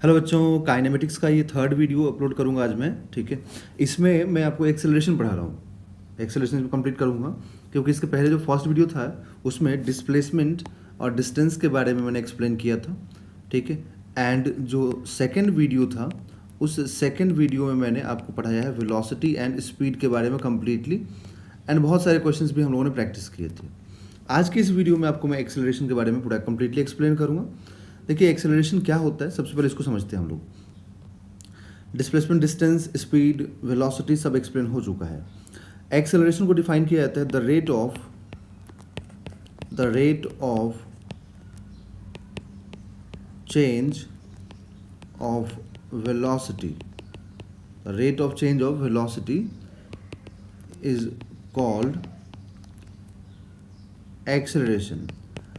Hello बच्चों, kinematics का ये थर्ड वीडियो अपलोड करूंगा आज मैं। ठीक है, इसमें मैं आपको एक्सेलरेशन पढ़ा रहा हूँ। एक्सेलरेशन कंप्लीट करूंगा क्योंकि इसके पहले जो फर्स्ट वीडियो था उसमें डिस्प्लेसमेंट और डिस्टेंस के बारे में मैंने एक्सप्लेन किया था। ठीक है, एंड जो सेकंड वीडियो था उस सेकंड वीडियो में मैंने आपको पढ़ाया है वेलोसिटी एंड स्पीड के बारे में कम्प्लीटली, एंड बहुत सारे क्वेश्चंस भी हम लोगों ने प्रैक्टिस किए थे। आज की इस वीडियो में आपको मैं एक्सेलरेशन के बारे में पूरा कम्प्लीटली एक्सप्लेन करूँगा। देखिए, एक्सेलरेशन क्या होता है, सबसे पहले इसको समझते हैं हम लोग। डिस्प्लेसमेंट, डिस्टेंस, स्पीड, वेलोसिटी सब एक्सप्लेन हो चुका है। एक्सेलरेशन को डिफाइन किया जाता है the rate of change of velocity. The rate of change of velocity is called acceleration.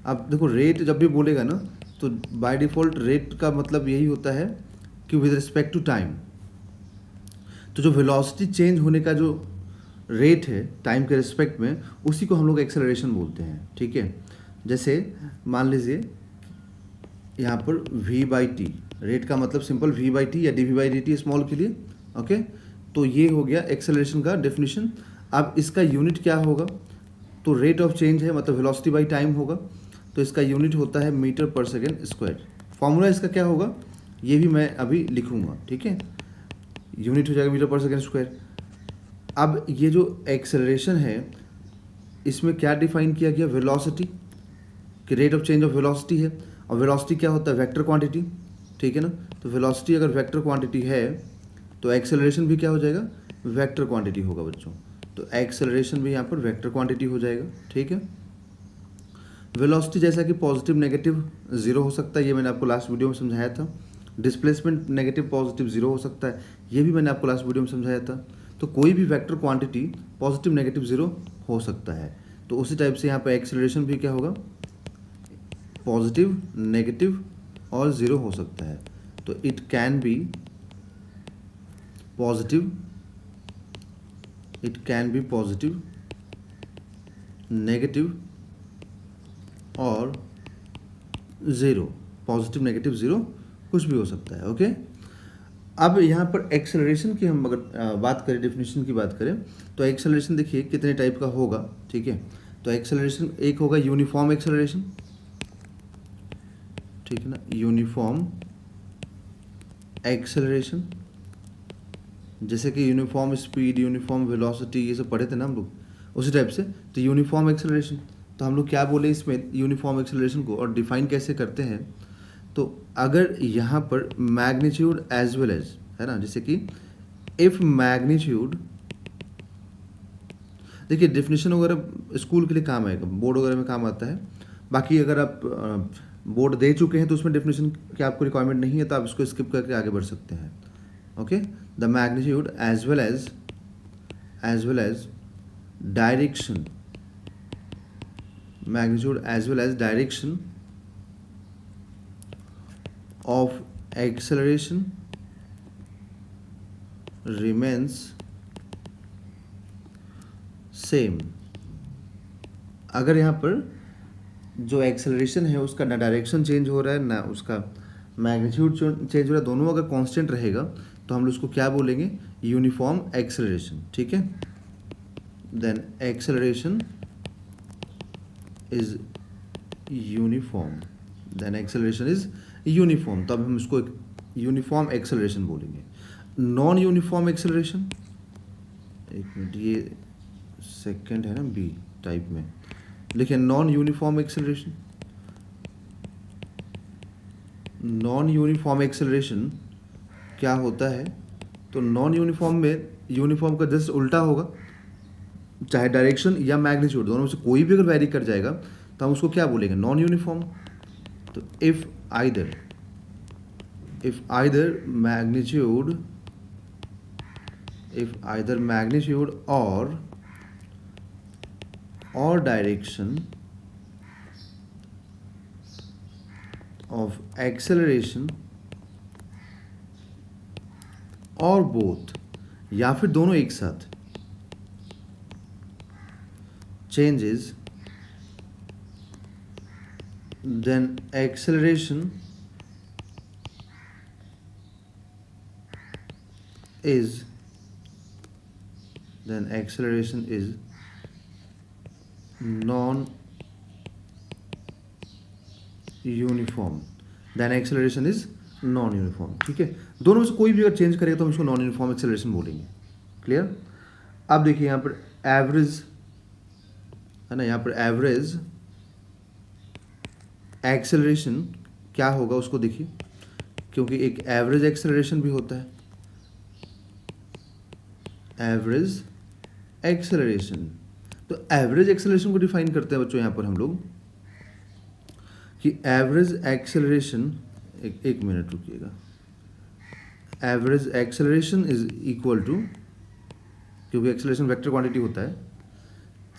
अब देखो, रेट जब भी बोलेगा ना तो बाय डिफ़ॉल्ट रेट का मतलब यही होता है कि विद रिस्पेक्ट टू टाइम। तो जो वेलोसिटी चेंज होने का जो रेट है टाइम के रिस्पेक्ट में, उसी को हम लोग एक्सेलरेशन बोलते हैं। ठीक है, जैसे मान लीजिए यहाँ पर v/t, रेट का मतलब सिंपल v/t या dv/dt स्मॉल के लिए। ओके, तो ये हो गया एक्सेलरेशन का डेफिनेशन। अब इसका यूनिट क्या होगा? तो रेट ऑफ चेंज है मतलब वेलोसिटी बाई टाइम होगा, तो इसका यूनिट होता है metre per second square. Formula इसका क्या होगा ये भी मैं अभी लिखूंगा। ठीक है, यूनिट हो जाएगा मीटर पर सेकेंड स्क्वायर। अब ये जो एक्सेलरेशन है इसमें क्या डिफाइन किया गया? वेलोसिटी, कि rate of change of velocity है। और वेलोसिटी क्या होता है? Vector quantity. ठीक है ना, तो वेलोसिटी अगर वेक्टर क्वांटिटी है तो एक्सेलरेशन भी क्या हो जाएगा? वेक्टर क्वांटिटी होगा बच्चों। तो एक्सेलरेशन भी यहाँ पर वेक्टर क्वांटिटी हो जाएगा। ठीक है, वेलोसिटी जैसा कि पॉजिटिव नेगेटिव जीरो हो सकता है, ये मैंने आपको लास्ट वीडियो में समझाया था। डिस्प्लेसमेंट नेगेटिव पॉजिटिव जीरो हो सकता है, ये भी मैंने आपको लास्ट वीडियो में समझाया था। तो कोई भी vector quantity positive negative zero हो सकता है। तो उसी टाइप से यहाँ पर एक्सेलरेशन भी क्या होगा? पॉजिटिव, नेगेटिव और ज़ीरो हो सकता है। तो it can be positive, negative और ज़ीरो। पॉजिटिव, नेगेटिव, ज़ीरो कुछ भी हो सकता है। ओके, अब यहाँ पर एक्सेलरेशन की हम अगर बात करें, डेफिनेशन की बात करें, तो एक्सेलरेशन देखिए कितने टाइप का होगा। ठीक है, तो एक्सेलरेशन एक होगा यूनिफॉर्म एक्सेलरेशन। ठीक है ना, यूनिफॉर्म एक्सेलरेशन, जैसे कि यूनिफॉर्म स्पीड, यूनिफॉर्म वेलोसिटी, ये सब पढ़े थे ना हम लोग, उसी टाइप से। तो यूनिफॉर्म एक्सेलरेशन, तो हम लोग क्या बोले इसमें यूनिफॉर्म एक्सेलरेशन को और डिफाइन कैसे करते हैं? तो अगर यहाँ पर मैग्नीट्यूड एज वेल एज है ना, जैसे कि इफ मैग्नीट्यूड, देखिए डेफिनेशन वगैरह स्कूल के लिए काम आएगा, बोर्ड वगैरह में काम आता है। बाकी अगर आप बोर्ड दे चुके हैं तो उसमें डेफिनेशन की आपको रिक्वायरमेंट नहीं है, तो आप इसको स्किप करके आगे बढ़ सकते हैं। Okay, the magnitude as well as direction, magnitude as well as direction of acceleration remains same। अगर यहाँ पर जो एक्सेलरेशन है उसका ना डायरेक्शन चेंज हो रहा है ना उसका मैग्नीट्यूड चेंज हो रहा है, दोनों अगर कांस्टेंट रहेगा तो हम लोग उसको क्या बोलेंगे? Uniform acceleration. ठीक है, देन एक्सेलरेशन इज यूनिफॉर्म, तो अब हम इसको एक यूनिफॉर्म एक्सेलरेशन बोलेंगे। नॉन यूनिफॉर्म एक्सेलरेशन, एक मिनट, ये सेकंड है ना बी टाइप में, देखिए नॉन यूनिफॉर्म एक्सेलरेशन क्या होता है? तो नॉन यूनिफॉर्म में यूनिफॉर्म का जस्ट उल्टा होगा, चाहे डायरेक्शन या मैग्नीट्यूड दोनों में से कोई भी अगर वैरी कर जाएगा तो हम उसको क्या बोलेंगे? Non uniform. तो इफ आइदर मैग्नीट्यूड और डायरेक्शन ऑफ एक्सेलरेशन और बोथ, या फिर दोनों एक साथ, changes, then acceleration is, then acceleration is non uniform, then acceleration is non uniform. ठीक है, दोनों में से कोई भी अगर चेंज करेगा तो हम इसको नॉन यूनिफॉर्म एक्सेलरेशन बोलेंगे। क्लियर? अब देखिए यहाँ पर एवरेज है ना, यहाँ पर एवरेज एक्सेलरेशन क्या होगा उसको देखिए, क्योंकि एक एवरेज एक्सेलरेशन भी होता है, एवरेज एक्सेलरेशन। तो एवरेज एक्सेलरेशन को डिफाइन करते हैं बच्चों यहाँ पर हम लोग कि एवरेज एक्सेलरेशन, एक मिनट रुकिएगा, average acceleration is equal to, क्योंकि एक्सेलरेशन वेक्टर क्वांटिटी होता है,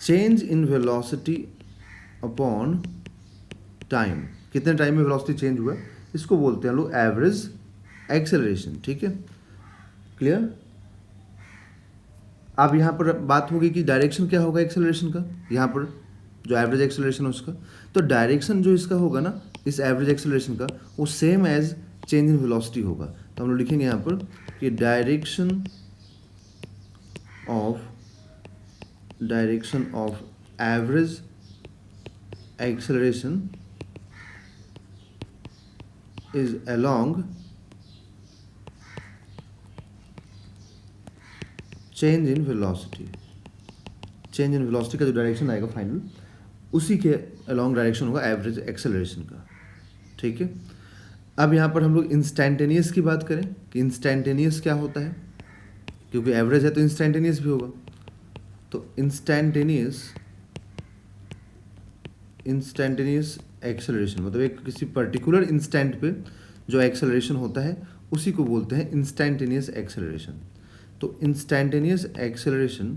change in velocity upon time. कितने टाइम में वेलोसिटी चेंज हुआ, इसको बोलते हैं हम लोग एवरेज एक्सेलरेशन। ठीक है, क्लियर? अब यहाँ पर बात होगी कि डायरेक्शन क्या होगा एक्सेलरेशन का, यहाँ पर जो एवरेज एक्सेलरेशन है उसका, तो डायरेक्शन जो इसका होगा ना, इस एवरेज एक्सेलरेशन का, वो same as change in velocity होगा। तो हम लोग लिखेंगे यहाँ पर कि direction of average acceleration is along change in velocity. Change in velocity का जो डायरेक्शन आएगा फाइनल, उसी के अलोंग डायरेक्शन होगा एवरेज एक्सेलरेशन का। ठीक है, अब यहाँ पर हम लोग इंस्टैंटेनियस की बात करें कि इंस्टैंटेनियस क्या होता है, क्योंकि एवरेज है तो इंस्टैंटेनियस भी होगा। तो इंस्टैंटेनियस एक्सेलरेशन मतलब एक किसी पर्टिकुलर इंस्टेंट पे जो एक्सेलरेशन होता है उसी को बोलते हैं इंस्टैंटेनियस एक्सेलरेशन। तो इंस्टैंटेनियस एक्सेलरेशन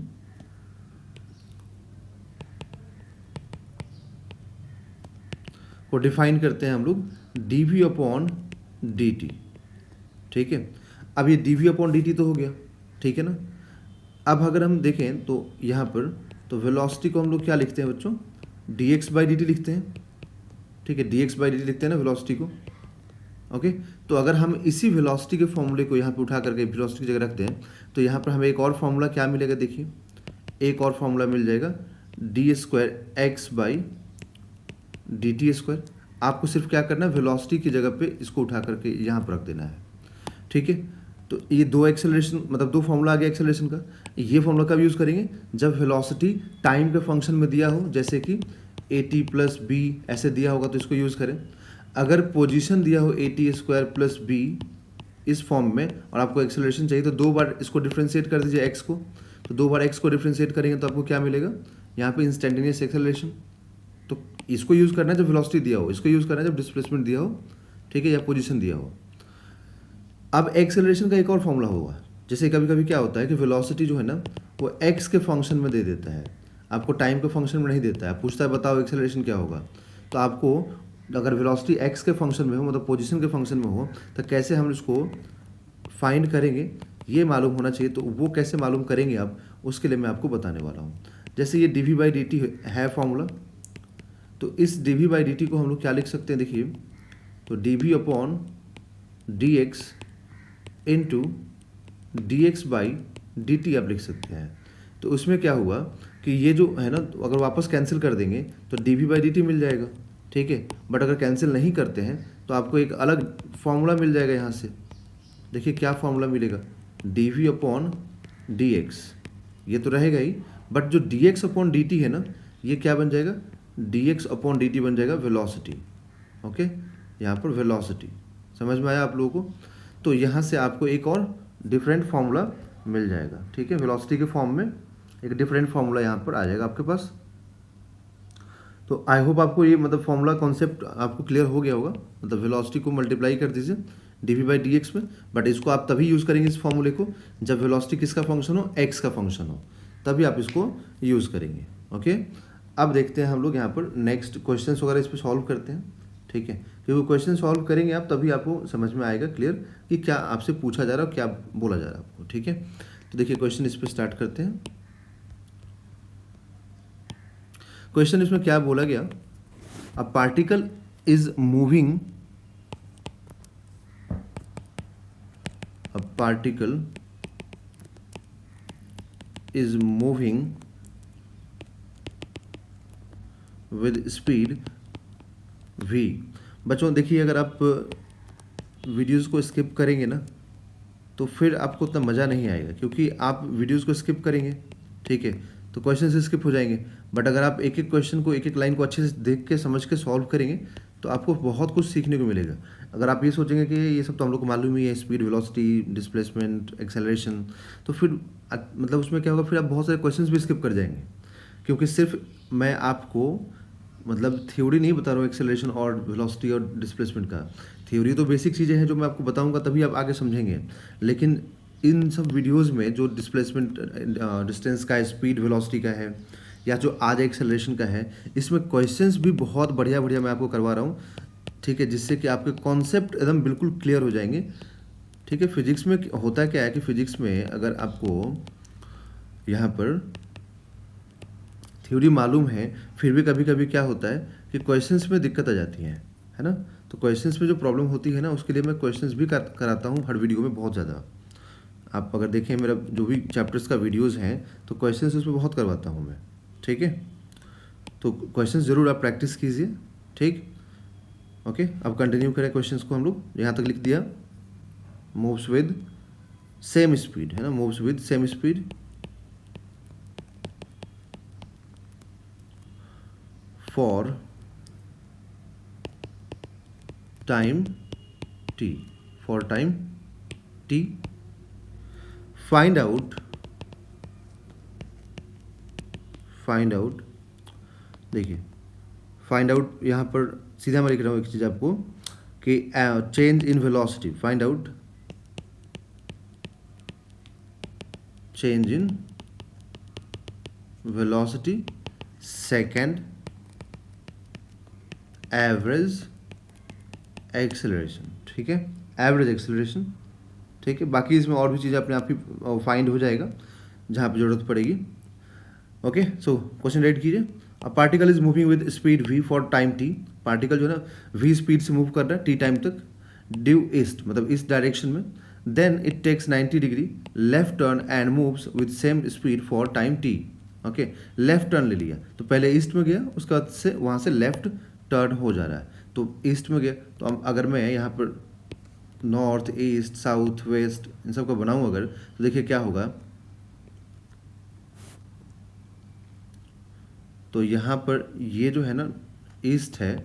को डिफाइन करते हैं हम लोग dv अपॉन dt। ठीक है, अब ये dv अपॉन dt तो हो गया, ठीक है ना। अब अगर हम देखें तो यहाँ पर तो वेलोसिटी को हम लोग क्या लिखते हैं बच्चों, dx बाई dt लिखते हैं। ठीक है, dx बाई dt लिखते हैं ना वेलोसिटी को। ओके, तो अगर हम इसी वेलोसिटी के फॉर्मूले को यहाँ पे उठा करके वेलोसिटी की जगह रखते हैं तो यहाँ पर हमें एक और फॉर्मूला क्या मिलेगा, देखिए एक और फॉर्मूला मिल जाएगा D square x by D T square. आपको सिर्फ क्या करना है, वेलोसिटी की जगह पे इसको उठा करके यहाँ पर रख देना है। ठीक है, तो ये दो एक्सेलरेशन मतलब दो फॉर्मूला आ गया एक्सेलरेशन का। ये फॉर्मूला कब यूज़ करेंगे, जब वेलोसिटी टाइम के फंक्शन में दिया हो, जैसे कि ए टी प्लस बी ऐसे दिया होगा तो इसको यूज़ करें। अगर पोजीशन दिया हो a t square plus b इस फॉर्म में और आपको एक्सेलरेशन चाहिए तो दो बार इसको डिफ्रेंशिएट कर दीजिए एक्स को। तो दो बार एक्स को डिफ्रेंशिएट करेंगे तो आपको क्या मिलेगा, यहाँ पे इंस्टेंटेनियस एक्सेलरेशन। तो इसको यूज़ करना है जब वेलोसिटी दिया हो, इसको यूज़ करना है जब डिस्प्लेसमेंट दिया हो, ठीक है, या पोजीशन दिया हो। अब एक्सेलरेशन का एक और फॉर्मूला होगा, जैसे कभी कभी क्या होता है कि वेलोसिटी जो है ना वो एक्स के फंक्शन में दे देता है, आपको टाइम के फंक्शन में नहीं देता है। पूछता है बताओ एक्सेलरेशन क्या होगा, तो आपको अगर वेलोसिटी एक्स के फंक्शन में हो मतलब पोजीशन के फंक्शन में हो तो कैसे हम इसको फाइंड करेंगे ये मालूम होना चाहिए। तो वो कैसे मालूम करेंगे आप, उसके लिए मैं आपको बताने वाला हूँ। जैसे ये dv बाई dt है फॉर्मूला, तो इस dv बाई dt को हम लोग क्या लिख सकते हैं, देखिए तो dv upon dx into dx by dt आप लिख सकते हैं। तो उसमें क्या हुआ कि ये जो है ना, अगर वापस कैंसिल कर देंगे तो dv बाई dt मिल जाएगा, ठीक है। बट अगर कैंसिल नहीं करते हैं तो आपको एक अलग फॉर्मूला मिल जाएगा यहाँ से। देखिए क्या फॉर्मूला मिलेगा, dv अपॉन dx, ये तो रहेगा ही, बट जो dx अपॉन dt है ना, ये क्या बन जाएगा, dx अपॉन dt बन जाएगा वेलोसिटी। ओके, यहाँ पर वेलोसिटी समझ में आया आप लोगों को। तो यहाँ से आपको एक और डिफरेंट फार्मूला मिल जाएगा, ठीक है, वेलोसिटी के फॉर्म में एक डिफरेंट फार्मूला यहाँ पर आ जाएगा आपके पास। तो आई होप आपको ये मतलब फॉर्मूला कॉन्सेप्ट आपको क्लियर हो गया होगा। मतलब वेलोसिटी को मल्टीप्लाई कर दीजिए dv बाई dx में, बट इसको आप तभी यूज़ करेंगे इस फॉर्मूले को जब वेलोसिटी किसका फंक्शन हो, x का फंक्शन हो, तभी आप इसको यूज़ करेंगे। ओके, अब देखते हैं हम लोग यहाँ पर नेक्स्ट क्वेश्चंस वगैरह इस पर सॉल्व करते हैं, ठीक है, क्योंकि क्वेश्चन सॉल्व करेंगे आप तभी आपको समझ में आएगा क्लियर कि क्या आपसे पूछा जा रहा है और क्या बोला जा रहा है आपको, ठीक है। तो देखिए क्वेश्चन इस पर स्टार्ट करते हैं। क्वेश्चन इसमें क्या बोला गया, अ particle is moving, a particle is moving with speed v। बच्चों देखिए, अगर आप वीडियोज़ को स्किप करेंगे ना तो फिर आपको उतना मज़ा नहीं आएगा, क्योंकि आप वीडियोज़ को स्किप करेंगे, ठीक है, तो क्वेश्चन से स्किप हो जाएंगे। बट अगर आप एक एक क्वेश्चन को, एक एक लाइन को अच्छे से देख के समझ के सॉल्व करेंगे तो आपको बहुत कुछ सीखने को मिलेगा। अगर आप ये सोचेंगे कि ये सब तो हम लोग को मालूम ही है, स्पीड, वेलोसिटी, डिस्प्लेसमेंट, एक्सेलरेशन, तो फिर मतलब उसमें क्या होगा, फिर आप बहुत सारे क्वेश्चंस भी स्किप कर जाएंगे। क्योंकि सिर्फ मैं आपको मतलब थ्योरी नहीं बता रहा हूँ एक्सेलरेशन और वेलोसिटी और डिस्प्लेसमेंट का। थ्योरी तो बेसिक चीज़ें हैं जो मैं आपको बताऊंगा, तभी आप आगे समझेंगे। लेकिन इन सब वीडियोस में जो डिस्प्लेसमेंट, डिस्टेंस का, स्पीड, वेलोसिटी का है, या जो आज एक्सेलरेशन का है, इसमें क्वेश्चंस भी बहुत बढ़िया बढ़िया मैं आपको करवा रहा हूँ, ठीक है, जिससे कि आपके कॉन्सेप्ट एकदम बिल्कुल क्लियर हो जाएंगे। ठीक है, फिजिक्स में होता क्या है कि फिजिक्स में अगर आपको यहाँ पर थ्योरी मालूम है, फिर भी कभी कभी क्या होता है कि क्वेश्चंस में दिक्कत आ जाती है ना। तो क्वेश्चंस में जो प्रॉब्लम होती है ना, उसके लिए मैं क्वेश्चंस भी कराता हूँ हर वीडियो में बहुत ज़्यादा। आप अगर देखें मेरा जो भी चैप्टर्स का वीडियोज़ हैं तो क्वेश्चंस उसमें बहुत करवाता हूँ मैं, ठीक है। तो क्वेश्चंस ज़रूर आप प्रैक्टिस कीजिए, ठीक। ओके, अब कंटिन्यू करें क्वेश्चंस को। हम लोग यहाँ तक लिख दिया, मूव्स विद सेम स्पीड, है ना, moves with same speed for time t, for time t। Find out देखिए, फाइंड आउट यहाँ पर सीधा मैं लिख रहा हूँ एक चीज़ आपको कि change in velocity, find out change in velocity second average acceleration, ठीक है, एवरेज एक्सेलरेशन, ठीक है। बाकी इसमें और भी चीज़ें अपने आप ही फाइंड हो जाएगा जहाँ पे ज़रूरत पड़ेगी। ओके, सो क्वेश्चन रेड कीजिए। अ particle is moving with speed v for time t। Particle जो है ना v स्पीड से मूव कर रहा है t टाइम तक, ड्यू ईस्ट मतलब इस डायरेक्शन में। Then it takes 90 degree left turn and moves with same speed for time t। Okay, left turn ले लिया तो पहले ईस्ट में गया, उसके बाद से वहाँ से लेफ्ट टर्न हो जा रहा है, तो ईस्ट में गया। तो अब अगर मैं यहाँ पर नॉर्थ, ईस्ट, साउथ, वेस्ट इन सब का बनाऊँ अगर, तो देखिए क्या होगा। तो यहाँ पर ये जो है ना ईस्ट है,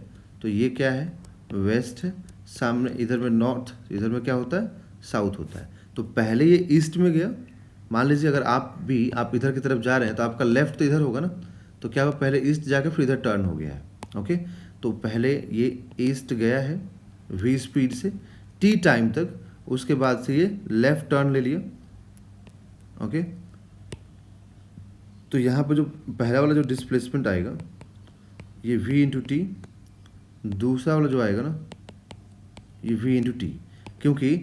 तो ये क्या है, वेस्ट है। सामने इधर में नॉर्थ, इधर में क्या होता है, साउथ होता है। तो पहले ये ईस्ट में गया। मान लीजिए अगर आप इधर की तरफ जा रहे हैं तो आपका लेफ्ट तो इधर होगा ना, तो क्या हुआ, पहले ईस्ट जाके फिर इधर टर्न हो गया है। ओके, तो पहले ये ईस्ट गया है v स्पीड से t टाइम तक, उसके बाद से ये लेफ्ट टर्न ले लिया। ओके, तो यहाँ पर जो पहला वाला जो डिस्प्लेसमेंट आएगा ये v इंटू टी, दूसरा वाला जो आएगा ना ये v इंटू टी। क्योंकि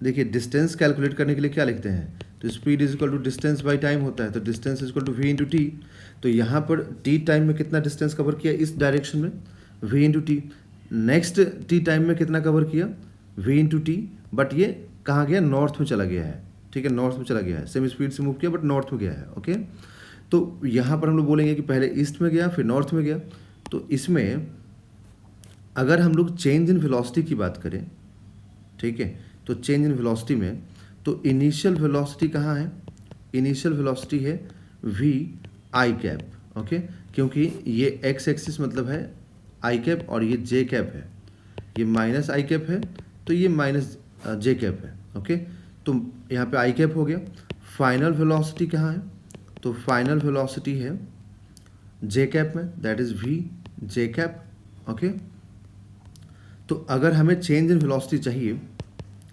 देखिए डिस्टेंस कैलकुलेट करने के लिए क्या लिखते हैं, तो speed is equal to distance by time होता है, तो distance is equal to v into t. तो यहाँ पर t टाइम में कितना डिस्टेंस कवर किया इस डायरेक्शन में, v into T. Next t time में कितना कवर किया, v इंटू टी, बट ये कहाँ गया, नॉर्थ में चला गया है, ठीक है, नॉर्थ में चला गया है। सेम स्पीड से मूव किया बट नॉर्थ में गया है। ओके, तो यहाँ पर हम लोग बोलेंगे कि पहले ईस्ट में गया फिर नॉर्थ में गया। तो इसमें अगर हम लोग चेंज इन वेलोसिटी की बात करें, ठीक है, तो चेंज इन वेलोसिटी में तो इनिशियल वेलोसिटी कहाँ है, इनिशियल वेलोसिटी है v आई कैप। ओके, क्योंकि ये x एक्सिस मतलब है आई कैप और ये j कैप है, ये माइनस आई कैप है तो ये माइनस j कैप है। ओके, तो यहाँ पे आई कैप हो गया। फाइनल वेलोसिटी कहाँ है, तो फाइनल वेलोसिटी है j कैप में, that is v j cap. Okay, तो अगर हमें चेंज इन वेलोसिटी चाहिए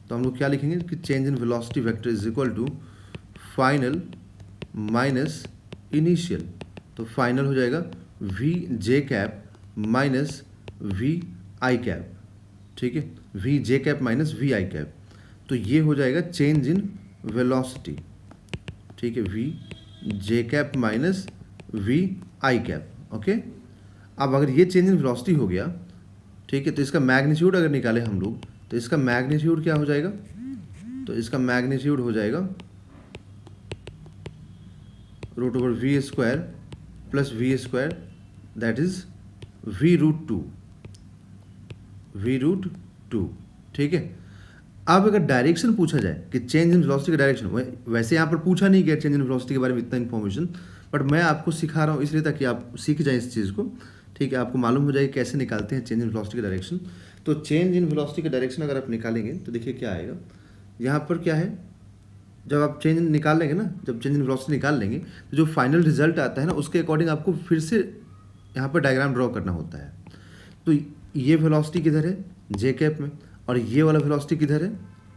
तो हम लोग क्या लिखेंगे कि change in velocity vector is equal to final minus initial. तो फाइनल हो जाएगा v j cap minus v i cap, ठीक है, v j cap minus v i cap. तो ये हो जाएगा चेंज इन वेलोसिटी, ठीक है, v j cap minus v i cap. Okay, अब अगर ये चेंज इन वेलोसिटी हो गया, ठीक है, तो इसका मैग्नीट्यूड अगर निकालें हम लोग तो इसका मैग्नीट्यूड क्या हो जाएगा, तो इसका मैग्नीट्यूड हो जाएगा root over v square plus v square that is v root two. ठीक है। अब अगर डायरेक्शन पूछा जाए कि चेंज इन वेलोसिटी का डायरेक्शन, वैसे यहाँ पर पूछा नहीं गया चेंज इन वेलोसिटी के बारे में इतना इन्फॉर्मेशन, बट मैं आपको सिखा रहा हूँ इसलिए ताकि आप सीख जाएं इस चीज़ को। ठीक है, आपको मालूम हो जाए कैसे निकालते हैं चेंज इन वेलोसिटी का डायरेक्शन। तो चेंज इन वेलोसिटी का डायरेक्शन अगर आप निकालेंगे तो देखिए क्या आएगा। यहाँ पर क्या है, जब आप चेंज निकाल लेंगे ना, जब चेंज इन वेलोसिटी निकाल लेंगे तो जो फाइनल रिजल्ट आता है ना, उसके अकॉर्डिंग आपको फिर से यहाँ पर डायग्राम ड्रॉ करना होता है। तो ये वेलोसिटी किधर है, जे कैप में, और ये वाला वेलोसिटी किधर है,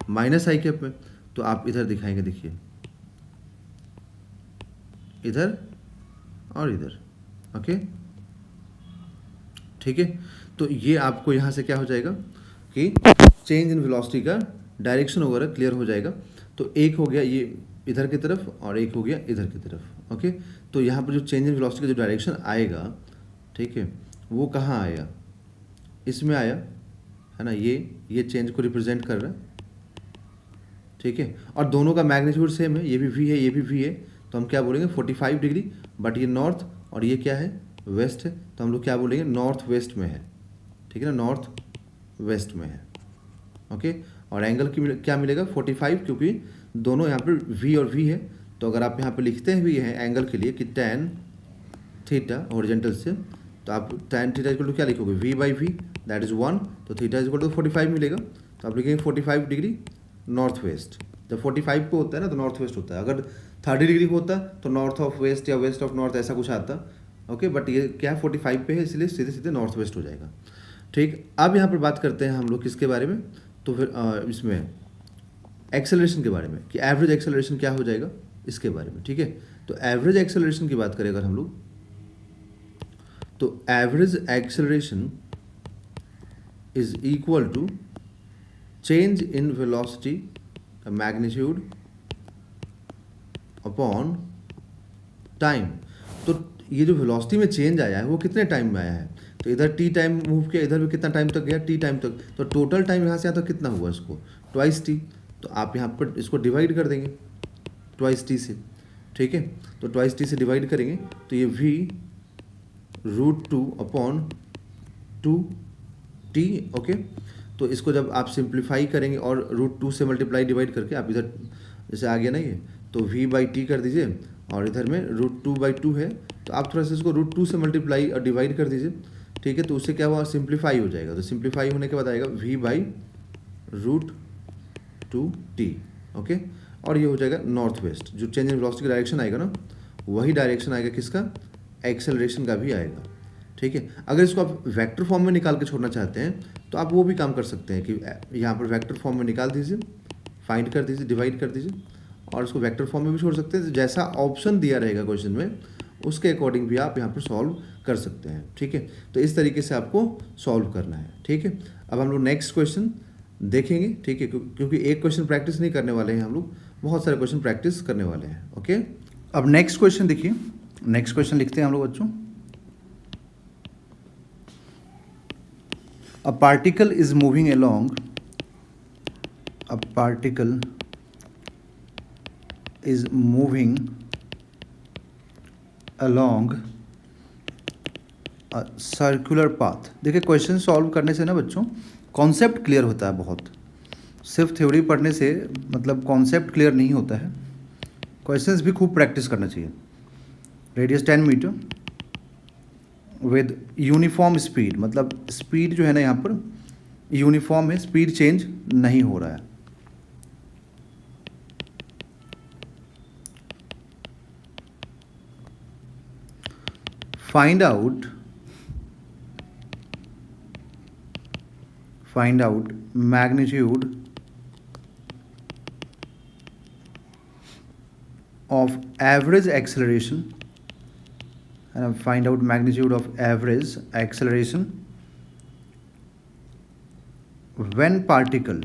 माइनस आई कैप में। तो आप इधर दिखाएंगे, देखिए इधर और इधर। ओके, ठीक है। तो ये आपको यहाँ से क्या हो जाएगा कि चेंज इन वेलोसिटी का डायरेक्शन वगैरह क्लियर हो जाएगा। तो एक हो गया ये इधर की तरफ और एक हो गया इधर की तरफ। ओके, तो यहाँ पर जो चेंज इन वेलोसिटी का जो डायरेक्शन आएगा, ठीक है, वो कहाँ आया, इसमें आया है ना, ये चेंज को रिप्रेजेंट कर रहा है। ठीक है, और दोनों का मैग्नीट्यूड सेम है, ये भी वी है ये भी वी है, तो हम क्या बोलेंगे 45 डिग्री, बट ये नॉर्थ और ये क्या है, वेस्ट है, तो हम लोग क्या बोलेंगे नॉर्थ वेस्ट में है। ठीक है ना, नॉर्थ वेस्ट में है। ओके, और एंगल की क्या मिलेगा 45, क्योंकि दोनों यहाँ पर वी और वी है। तो अगर आप यहाँ पे लिखते हैं भी हैं एंगल के लिए कि tan थीटा हॉरिजॉन्टल से, तो आप tan थीटा इक्वल टू क्या लिखोगे, v by v that is 1, तो थीटा इक्वल टू 45 मिलेगा। तो आप लिखेंगे 45 डिग्री नॉर्थ वेस्ट। जब 45 पे होता है ना तो नॉर्थ वेस्ट होता है, अगर 30 डिग्री होता तो नॉर्थ ऑफ वेस्ट या वेस्ट ऑफ नॉर्थ ऐसा कुछ आता। ओके, बट ये क्या 45 पे है, इसलिए सीधे सीधे नॉर्थ वेस्ट हो जाएगा। ठीक, अब यहाँ पर बात करते हैं हम लोग किसके बारे में, तो फिर इसमें एक्सेलरेशन के बारे में, कि एवरेज एक्सेलरेशन क्या हो जाएगा इसके बारे में। ठीक है, तो एवरेज एक्सेलरेशन की बात करें अगर हम लोग, तो average acceleration is equal to change in velocity का मैग्नीट्यूड अपॉन टाइम। तो ये जो वेलोसिटी में चेंज आया है वो कितने टाइम में आया है, तो इधर टी टाइम मूव किया, इधर भी कितना टाइम तक गया, टी टाइम तक, तो टोटल टाइम यहाँ से यहाँ तक कितना हुआ इसको, ट्वाइस टी। तो आप यहाँ पर इसको डिवाइड कर देंगे ट्वाइस टी से। ठीक है, तो ट्वाइस टी से डिवाइड करेंगे तो ये v root two upon 2t। Okay, तो इसको जब आप सिंप्लीफाई करेंगे और रूट 2 से मल्टीप्लाई डिवाइड करके आप इधर जैसे आ गया ना ये, तो v बाई टी कर दीजिए, और इधर में रूट 2/2 है, तो आप थोड़ा सा इसको रूट 2 से मल्टीप्लाई और डिवाइड कर दीजिए। ठीक है, तो उससे क्या हुआ, सिंप्लीफाई हो जाएगा। तो सिंप्लीफाई होने के बाद आएगा v by root 2t। Okay, और ये हो जाएगा नॉर्थ वेस्ट। जो चेंज इन वेलोसिटी का डायरेक्शन आएगा ना, वही डायरेक्शन आएगा किसका, एक्सेलरेशन का भी आएगा। ठीक है, अगर इसको आप वेक्टर फॉर्म में निकाल के छोड़ना चाहते हैं तो आप वो भी काम कर सकते हैं कि यहाँ पर वेक्टर फॉर्म में निकाल दीजिए, फाइंड कर दीजिए, डिवाइड कर दीजिए, और उसको वेक्टर फॉर्म में भी छोड़ सकते हैं। तो जैसा ऑप्शन दिया रहेगा क्वेश्चन में उसके अकॉर्डिंग भी आप यहाँ पर सॉल्व कर सकते हैं। ठीक है, तो इस तरीके से आपको सॉल्व करना है। ठीक है, अब हम लोग नेक्स्ट क्वेश्चन देखेंगे। ठीक है, क्योंकि एक क्वेश्चन प्रैक्टिस नहीं करने वाले हैं हम लोग, बहुत सारे क्वेश्चन प्रैक्टिस करने वाले हैं। ओके, अब नेक्स्ट क्वेश्चन देखिए, नेक्स्ट क्वेश्चन लिखते हैं हम लोग बच्चों। A particle is moving along. A particle is moving along a circular path. देखिए क्वेश्चन सॉल्व करने से ना बच्चों कॉन्सेप्ट क्लियर होता है बहुत, सिर्फ थ्योरी पढ़ने से मतलब कॉन्सेप्ट क्लियर नहीं होता है। क्वेश्चंस भी खूब प्रैक्टिस करना चाहिए। Radius 10 meter with uniform speed, मतलब स्पीड जो है ना यहाँ पर यूनिफॉर्म है, स्पीड चेंज नहीं हो रहा है। Find out magnitude of average acceleration, and find out magnitude of average acceleration when particle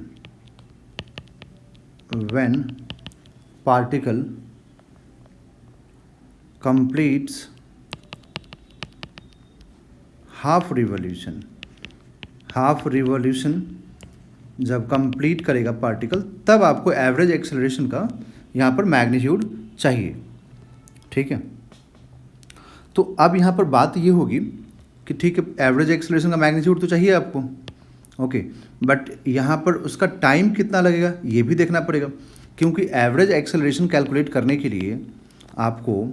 completes half revolution जब कंप्लीट करेगा पार्टिकल, तब आपको एवरेज एक्सेलरेशन का यहाँ पर मैग्नीट्यूड चाहिए। ठीक है। तो अब यहाँ पर बात ये होगी कि ठीक है, एवरेज एक्सेलरेशन का मैग्नीट्यूड तो चाहिए आपको, ओके, बट यहाँ पर उसका टाइम कितना लगेगा ये भी देखना पड़ेगा, क्योंकि एवरेज एक्सेलरेशन कैलकुलेट करने के लिए आपको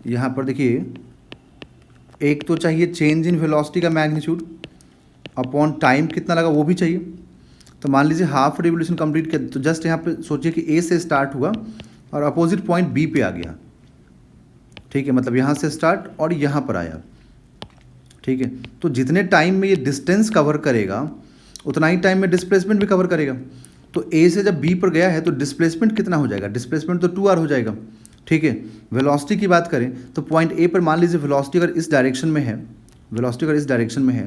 यहाँ पर देखिए एक तो चाहिए चेंज इन वेलोसिटी का मैग्नीट्यूड अपॉन टाइम कितना लगा वो भी चाहिए। तो मान लीजिए हाफ रिवोल्यूशन कंप्लीट किया, तो जस्ट यहाँ पे सोचिए कि ए से स्टार्ट हुआ और अपोजिट पॉइंट बी पे आ गया, ठीक है, मतलब यहाँ से स्टार्ट और यहाँ पर आया, ठीक है। तो जितने टाइम में ये डिस्टेंस कवर करेगा उतना ही टाइम में डिस्प्लेसमेंट भी कवर करेगा। तो ए से जब बी पर गया है तो डिस्प्लेसमेंट कितना हो जाएगा, डिस्प्लेसमेंट तो 2r हो जाएगा, ठीक है। वेलोसिटी की बात करें तो पॉइंट ए पर मान लीजिए वेलोसिटी अगर इस डायरेक्शन में है, वेलोसिटी अगर इस डायरेक्शन में है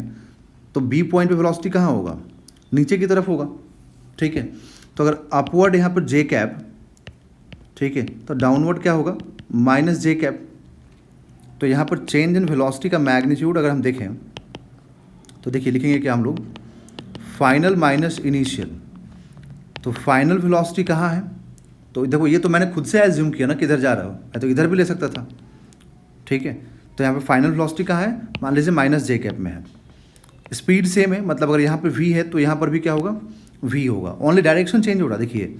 तो बी पॉइंट पे वेलोसिटी कहाँ होगा, नीचे की तरफ होगा, ठीक है। तो अगर अपवर्ड यहाँ पर जे कैप, ठीक है, तो डाउनवर्ड क्या होगा, माइनस जे कैप। तो यहाँ पर चेंज इन वेलोसिटी का मैग्नीट्यूड अगर हम देखें तो देखिए लिखेंगे कि हम लोग फाइनल माइनस इनिशियल। तो फाइनल वेलोसिटी कहाँ है, तो देखो ये तो मैंने खुद से एज्यूम किया ना कि इधर जा रहा हो, मैं तो इधर भी ले सकता था, ठीक है। तो यहाँ पर फाइनल वेलोसिटी कहाँ है, मान लीजिए माइनस जे कैप में है। स्पीड सेम है, मतलब अगर यहाँ पर v है तो यहाँ पर भी क्या होगा, v होगा, ओनली डायरेक्शन चेंज हो रहा है। देखिए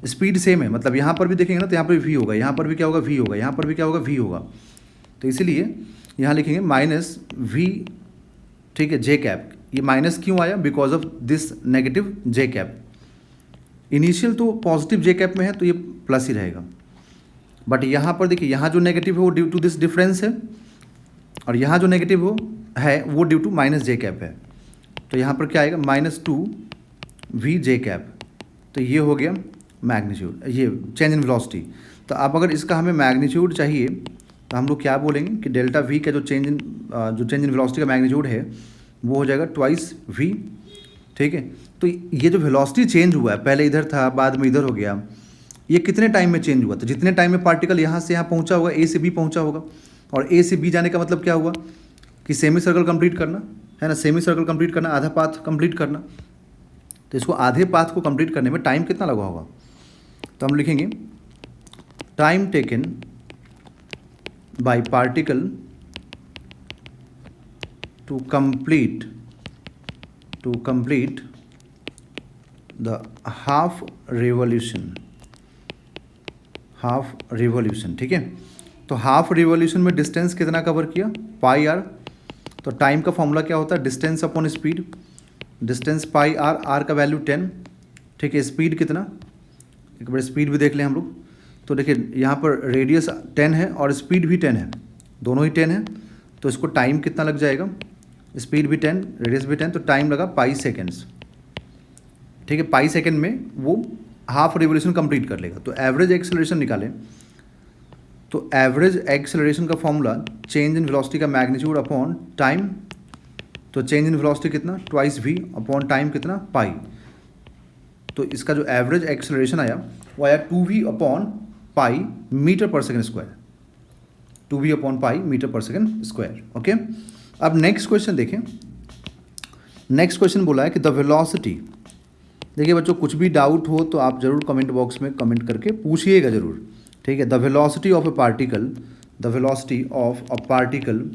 स्पीड सेम है, मतलब यहाँ पर भी देखेंगे ना तो यहाँ पर भी v होगा, यहाँ पर भी क्या होगा, v होगा, यहाँ पर भी क्या होगा, v होगा। तो इसीलिए यहाँ लिखेंगे माइनस v, ठीक है, जे कैप। ये माइनस क्यों आया, because of this negative J cap. Initial तो पॉजिटिव जे कैप में है तो ये प्लस ही रहेगा, बट यहाँ पर देखिए यहाँ जो नेगेटिव है वो ड्यू टू दिस डिफरेंस है, और यहाँ जो नेगेटिव हो है वो due to minus j cap है। तो यहाँ पर क्या आएगा, -2v जे कैप। तो ये हो गया मैग्नीट्यूड, ये चेंज इन वेलोसिटी। तो अब अगर इसका हमें मैग्नीट्यूड चाहिए तो हम लोग क्या बोलेंगे कि डेल्टा v का जो चेंज इन वेलोसिटी का मैग्नीट्यूड है वो हो जाएगा ट्वाइस v, ठीक है। तो ये जो वेलोसिटी चेंज हुआ है, पहले इधर था बाद में इधर हो गया, ये कितने टाइम में चेंज हुआ, तो जितने टाइम में पार्टिकल यहाँ से यहाँ पहुँचा होगा, ए से बी पहुँचा होगा, और ए से बी जाने का मतलब क्या हुआ कि सेमी सर्कल कंप्लीट करना है ना, सेमी सर्कल कंप्लीट करना, आधा पाथ कंप्लीट करना। तो इसको आधे पाथ को कंप्लीट करने में टाइम कितना लगा होगा, तो हम लिखेंगे time taken by particle to complete the half revolution, ठीक है। तो हाफ रिवॉल्यूशन में डिस्टेंस कितना कवर किया, पाई आर। तो टाइम का फॉर्मूला क्या होता है, distance upon speed, distance pi r, r का वैल्यू 10, ठीक है। स्पीड कितना, एक बार स्पीड भी देख लें हम लोग। तो देखिए यहाँ पर रेडियस 10 है और स्पीड भी 10 है, दोनों ही 10 है। तो इसको टाइम कितना लग जाएगा, स्पीड भी 10 रेडियस भी 10, तो टाइम लगा पाई सेकेंड्स, ठीक है। पाई सेकेंड में वो हाफ रिवोल्यूशन कंप्लीट कर लेगा। तो एवरेज एक्सेलरेशन निकालें तो एवरेज एक्सेलरेशन का फॉर्मूला चेंज इन वेलोसिटी का मैग्नीट्यूड अपॉन टाइम। तो चेंज इन वेलोसिटी कितना, ट्वाइस v अपॉन टाइम कितना, पाई। तो इसका जो एवरेज एक्सेलरेशन आया वो आया 2v upon pi meter per second square, 2v upon pi meter per second square, okay. अब नेक्स्ट क्वेश्चन देखें। नेक्स्ट क्वेश्चन बोला है कि द वेलोसिटी, देखिए बच्चों कुछ भी डाउट हो तो आप ज़रूर कमेंट बॉक्स में कमेंट करके पूछिएगा ज़रूर, ठीक है। The velocity of a particle,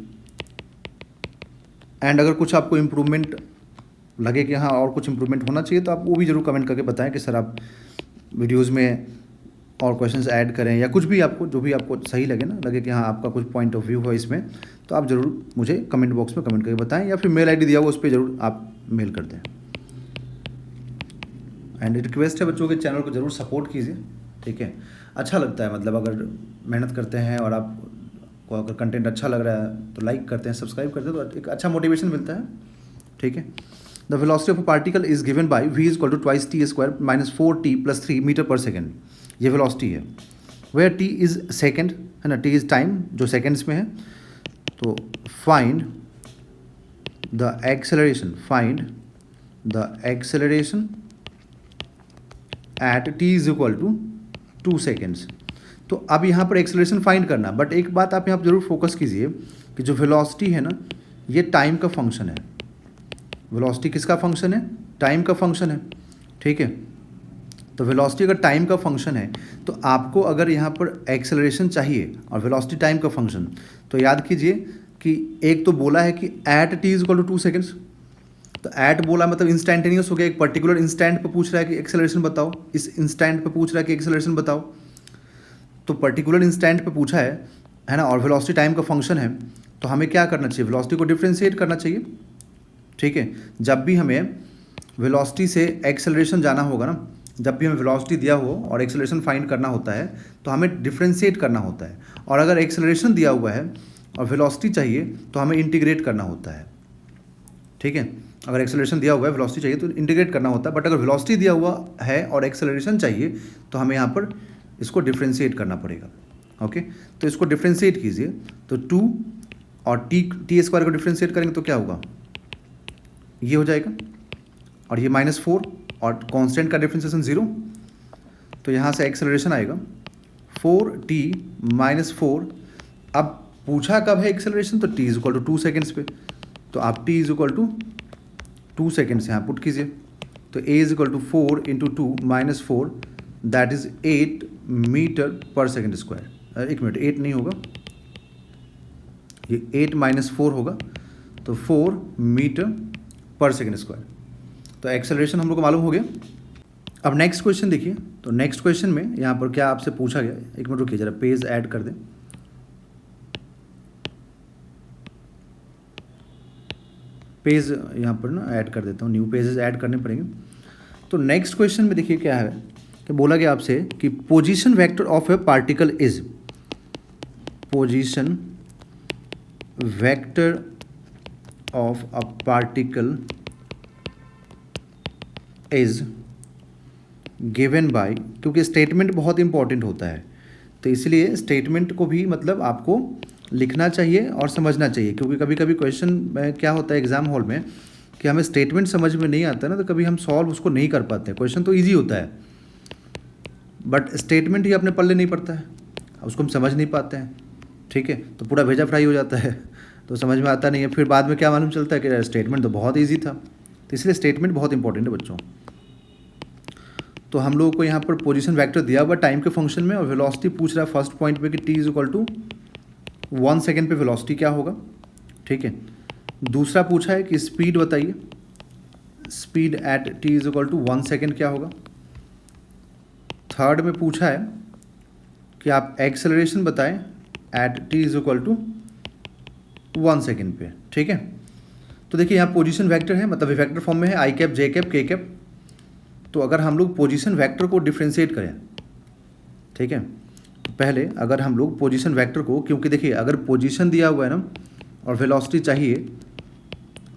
and अगर कुछ आपको इम्प्रूवमेंट लगे कि हाँ और कुछ इम्प्रूवमेंट होना चाहिए तो आप वो भी ज़रूर कमेंट करके बताएं कि सर आप वीडियोज़ में और क्वेश्चंस ऐड करें, या कुछ भी आपको जो भी आपको सही लगे ना, लगे कि हाँ आपका कुछ पॉइंट ऑफ व्यू हो इसमें, तो आप ज़रूर मुझे कमेंट बॉक्स में कमेंट करके बताएं, या फिर मेल आईडी दिया हुआ उस पर ज़रूर आप मेल कर दें। एंड रिक्वेस्ट है बच्चों के चैनल को ज़रूर सपोर्ट कीजिए, ठीक है। अच्छा लगता है, मतलब अगर मेहनत करते हैं और आपको अगर कंटेंट अच्छा लग रहा है तो लाइक करते हैं, सब्सक्राइब करते हैं, तो एक अच्छा मोटिवेशन मिलता है, ठीक है। The velocity of a particle is given by v is equal to twice t square minus 4t प्लस 3 मीटर पर सेकेंड। ये वेलोसिटी है, वेयर t इज़ सेकेंड है ना, t इज़ टाइम जो सेकेंड्स में है। तो find the acceleration at t is equal to 2 seconds. तो अब यहाँ पर एक्सेलरेशन फाइंड करना, बट एक बात आप यहाँ पर जरूर फोकस कीजिए कि जो वेलोसिटी है ना ये टाइम का फंक्शन है। वेलोसिटी किसका फंक्शन है, टाइम का फंक्शन है, ठीक है। तो वेलोसिटी अगर टाइम का फंक्शन है तो आपको अगर यहाँ पर एक्सेलरेशन चाहिए और वेलोसिटी टाइम का फंक्शन, तो याद कीजिए कि एक तो बोला है कि at t is equal to 2 seconds, तो एट बोला मतलब इंस्टैंटेनियस हो गया, एक पर्टिकुलर इंस्टेंट पे पूछ रहा है कि एक्सेलरेशन बताओ, इस इंस्टेंट पे पूछ रहा है कि एक्सेलरेशन बताओ, तो पर्टिकुलर इंस्टेंट पे पूछा है ना, और वेलोसिटी टाइम का फंक्शन है, तो हमें क्या करना चाहिए, वेलोसिटी को डिफ्रेंशिएट करना चाहिए। ठीक है, जब भी हमें वेलोसिटी से एक्सेलरेशन जाना होगा ना, जब भी हमें वेलोसिटी दिया हो और एक्सेलरेशन फाइंड करना होता है तो हमें डिफ्रेंशिएट करना होता है, और अगर एक्सेलरेशन दिया हुआ है और वेलोसिटी चाहिए तो हमें इंटीग्रेट करना होता है। ठीक है, अगर एक्सेलरेशन दिया हुआ है वेलोसिटी चाहिए तो इंटीग्रेट करना होता है, बट अगर वेलोसिटी दिया हुआ है और एक्सेलरेशन चाहिए तो हमें यहाँ पर इसको डिफ्रेंशिएट करना पड़ेगा। ओके, तो इसको डिफ्रेंशिएट कीजिए, तो 2 और टी स्क्वायर को डिफ्रेंशिएट करेंगे तो क्या होगा, ये हो जाएगा, और ये -4 और कांस्टेंट का डिफ्रेंशिएशन 0, तो यहाँ से एक्सेलरेशन आएगा 4t - 4। अब पूछा कब है एक्सेलरेशन, तो t is equal to 2 seconds पे, तो आप t is equal to 2 seconds यहाँ पुट कीजिए, तो a is equal to 4 × 2 - 4 that is 8 meter per second square. एक मिनट, 8 नहीं होगा, ये 8 - 4 होगा, तो 4 मीटर पर सेकेंड स्क्वायर। तो एक्सेलरेशन हम लोग को मालूम हो गया। अब नेक्स्ट क्वेश्चन देखिए, तो नेक्स्ट क्वेश्चन में यहाँ पर क्या आपसे पूछा गया, एक मिनट रुकिए जरा, पेज ऐड कर दें। पेज यहाँ पर ना ऐड कर देता हूँ, न्यू पेजेस ऐड करने पड़ेंगे। तो नेक्स्ट क्वेश्चन में देखिए क्या है कि बोला गया आपसे कि position vector of A particle is, position vector of a particle is given bye, क्योंकि स्टेटमेंट बहुत इंपॉर्टेंट होता है तो इसलिए स्टेटमेंट को भी मतलब आपको लिखना चाहिए और समझना चाहिए, क्योंकि कभी कभी क्वेश्चन में क्या होता है एग्जाम हॉल में कि हमें स्टेटमेंट समझ में नहीं आता ना, तो कभी हम सॉल्व उसको नहीं कर पाते। क्वेश्चन तो ईजी होता है बट स्टेटमेंट ही अपने पल्ले नहीं पड़ता है, उसको हम समझ नहीं पाते हैं। ठीक है, तो पूरा भेजा फ्राई हो जाता है, तो समझ में आता नहीं है, फिर बाद में क्या मालूम चलता है कि स्टेटमेंट तो बहुत ईजी था। तो इसलिए स्टेटमेंट बहुत इंपॉर्टेंट है बच्चों। तो हम लोगों को यहाँ पर पोजीशन वेक्टर दिया हुआ टाइम के फंक्शन में, और वेलोसिटी पूछ रहा है फर्स्ट पॉइंट पे कि t is equal to 1 second पे वेलोसिटी क्या होगा। ठीक है, दूसरा पूछा है कि स्पीड बताइए, speed at t is equal to 1 second क्या होगा। थर्ड में पूछा है कि आप एक्सेलरेशन बताएं at t is equal to 1 second पे। ठीक है, तो देखिए यहाँ पोजीशन वेक्टर है, मतलब वेक्टर फॉर्म में है, i cap, j cap, k cap. तो अगर हम लोग पोजीशन वेक्टर को डिफ्रेंशिएट करें, ठीक है, तो पहले अगर हम लोग पोजीशन वेक्टर को, क्योंकि देखिए अगर पोजीशन दिया हुआ है ना और वेलोसिटी चाहिए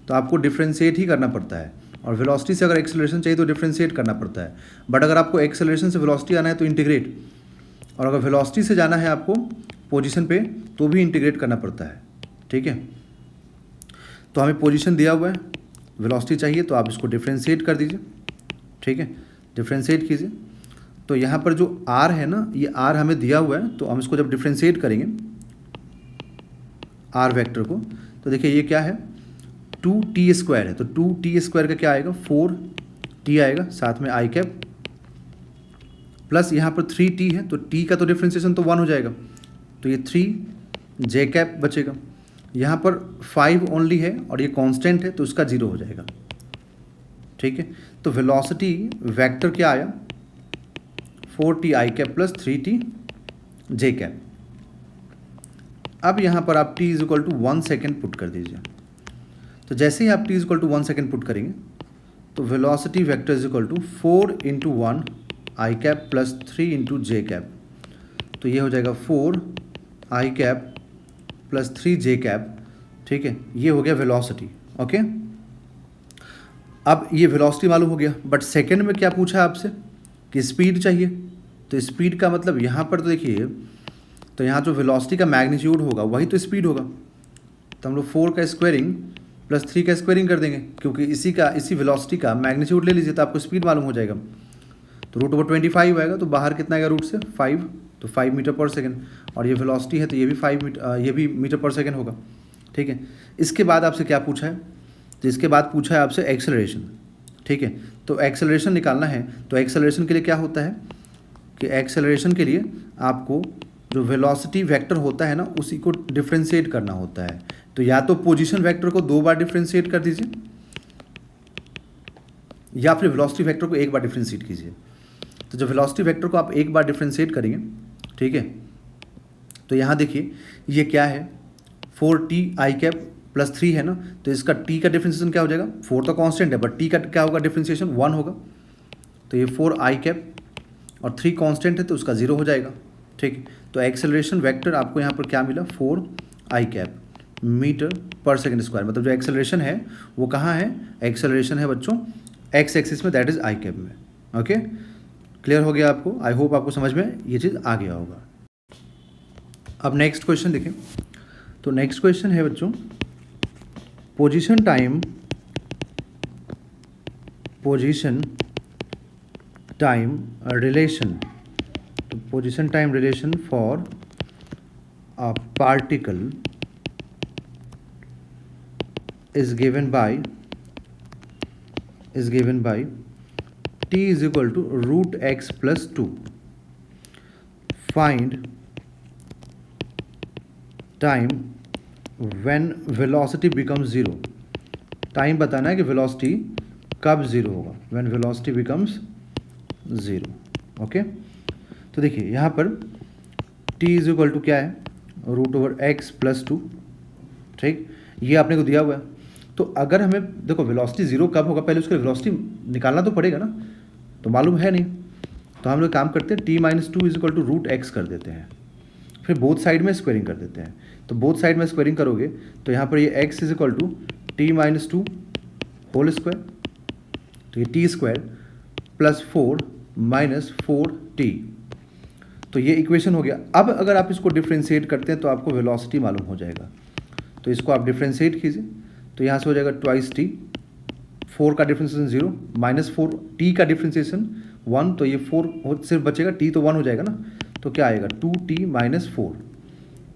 तो आपको डिफ्रेंशिएट ही करना पड़ता है, और वेलोसिटी से अगर एक्सेलरेशन चाहिए तो डिफ्रेंशिएट करना पड़ता है। बट अगर आपको एक्सेलरेशन से वेलोसिटी आना है तो इंटीग्रेट, और अगर वेलोसिटी से जाना है आपको पोजीशन पे तो भी इंटीग्रेट करना पड़ता है। ठीक है, तो हमें पोजीशन दिया हुआ है, वेलोसिटी चाहिए, तो आप इसको डिफ्रेंशिएट कर दीजिए। ठीक है, डिफ्रेंशिएट कीजिए। तो यहाँ पर जो r है ना, ये r हमें दिया हुआ है, तो हम इसको जब डिफ्रेंशिएट करेंगे r वेक्टर को, तो देखिए ये क्या है, 2t स्क्वायर है, तो 2t स्क्वायर का क्या आएगा, 4t आएगा, साथ में i कैप प्लस यहाँ पर 3t है, तो t का तो डिफ्रेंशिएशन तो 1 हो जाएगा, तो ये 3 j कैप बचेगा। यहाँ पर 5 ओनली है और ये कांस्टेंट है तो उसका 0 हो जाएगा। ठीक है, तो वेलोसिटी वेक्टर क्या आया, 4t i cap plus 3t j cap. अब यहाँ पर आप t is equal to 1 second put कर दीजिए। तो जैसे ही आप t is equal to 1 second put करेंगे तो velocity vector is equal to 4 × 1 i cap plus 3 × j cap, तो ये हो जाएगा 4 i cap plus 3 j cap. ठीक है, ये हो गया वेलोसिटी। ओके, अब ये वेलोसिटी मालूम हो गया, बट सेकंड में क्या पूछा है आपसे कि स्पीड चाहिए। तो स्पीड का मतलब यहाँ पर तो देखिए, तो यहाँ जो वेलोसिटी का मैग्नीट्यूड होगा वही तो स्पीड होगा, तो हम लोग 4 का स्क्वायरिंग प्लस 3 का स्क्वायरिंग कर देंगे, क्योंकि इसी वेलोसिटी का मैग्नीट्यूड ले लीजिए तो आपको स्पीड मालूम हो जाएगा। तो √25 आएगा, तो बाहर कितना आएगा रूट से 5, तो 5 मीटर पर सेकेंड, और ये वेलोसिटी है तो ये भी 5 मीटर, ये भी मीटर पर सेकेंड होगा। ठीक है, इसके बाद आपसे क्या पूछा है, तो इसके बाद पूछा है आपसे एक्सेलरेशन। ठीक है। तो एक्सेलरेशन निकालना है, तो एक्सेलरेशन के लिए क्या होता है कि एक्सेलरेशन के लिए आपको जो वेलोसिटी वेक्टर होता है ना उसी को डिफ्रेंशिएट करना होता है। तो या तो पोजीशन वेक्टर को 2 बार डिफ्रेंशिएट कर दीजिए या फिर वेलोसिटी वेक्टर को 1 बार डिफ्रेंशिएट कीजिए। तो जब वेलोसिटी वेक्टर को आप 1 बार डिफ्रेंशिएट करेंगे, ठीक है, तो यहाँ देखिए ये क्या है 4t आई कैप प्लस 3 है ना, तो इसका t का डिफ्रेंशिएशन क्या हो जाएगा, 4 तो कांस्टेंट है बट t का क्या होगा डिफ्रेंशिएशन 1 होगा। तो ये 4 आई कैप और 3 कांस्टेंट है तो उसका 0 हो जाएगा, ठीक। तो एक्सेलरेशन वेक्टर आपको यहाँ पर क्या मिला 4 आई cap metre per second square, मतलब जो एक्सेलरेशन है वो कहाँ है, एक्सेलरेशन है बच्चों एक्स एक्सिस में, दैट इज आई कैप में। ओके, क्लियर हो गया आपको, आई होप आपको समझ में ये चीज़ आ गया होगा। अब नेक्स्ट क्वेश्चन देखें, तो नेक्स्ट क्वेश्चन है बच्चों पोजीशन टाइम रिलेशन। तो position time relation for a particle is given by t is equal to root x plus 2. Find time when velocity becomes 0. Time बताना है कि वेलोसिटी कब 0 होगा, when velocity becomes 0. ओके, तो देखिए यहाँ पर t इज इक्वल टू क्या है रूट ओवर x प्लस 2, ठीक, ये आपने को दिया हुआ है। तो अगर हमें देखो वेलोसिटी 0 कब होगा, पहले उसका वेलोसिटी निकालना तो पड़ेगा ना, तो मालूम है नहीं, तो हम लोग काम करते हैं t minus 2 is equal to root x कर देते हैं, फिर बोथ साइड में स्क्वायरिंग कर देते हैं। तो बोथ साइड में स्क्वायरिंग करोगे तो यहाँ पर ये x is equal to t minus 2 whole square, तो ये T square plus 4 minus 4t, तो ये इक्वेशन हो गया। अब अगर आप इसको डिफ्रेंशिएट करते हैं तो आपको वेलोसिटी मालूम हो जाएगा, तो इसको आप डिफ्रेंशिएट कीजिए, तो यहाँ से हो जाएगा ट्वाइस टी, 4 का डिफ्रेंशिएशन 0 माइनस 4 टी का डिफ्रेंशिएशन 1, तो ये 4 सिर्फ बचेगा, टी तो 1 हो जाएगा ना, तो क्या आएगा 2t माइनस 4,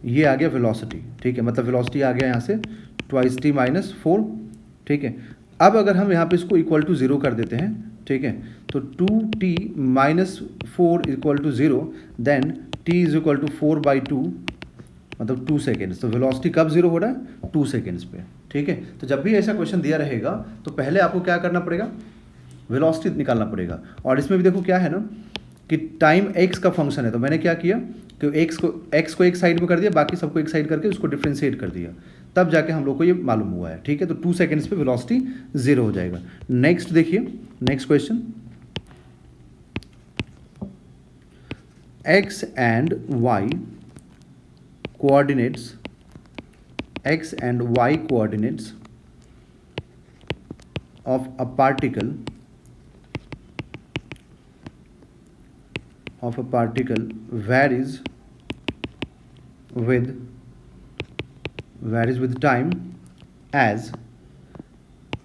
ये आ गया वेलोसिटी, ठीक है, मतलब वेलोसिटी आ गया यहाँ से ट्वाइस टी माइनस 4, ठीक है। अब अगर हम यहाँ पे इसको इक्वल टू 0 कर देते हैं, ठीक है, तो 2t minus 4 equal to 0, then t is equal to 4/2 मतलब 2 सेकेंड्स। तो वेलोसिटी कब 0 हो रहा है 2 सेकेंड्स पे, ठीक है। तो जब भी ऐसा क्वेश्चन दिया रहेगा तो पहले आपको क्या करना पड़ेगा, वेलोसिटी निकालना पड़ेगा। और इसमें भी देखो क्या है ना कि टाइम x का फंक्शन है, तो मैंने क्या किया कि x को एक साइड में कर दिया, बाकी सबको एक साइड करके उसको डिफ्रेंशिएट कर दिया, तब जाके हम लोग को ये मालूम हुआ है, ठीक है। तो 2 सेकेंड्स पे वेलोसिटी 0 हो जाएगा। नेक्स्ट देखिए, next question, x and y coordinates of a particle varies with time as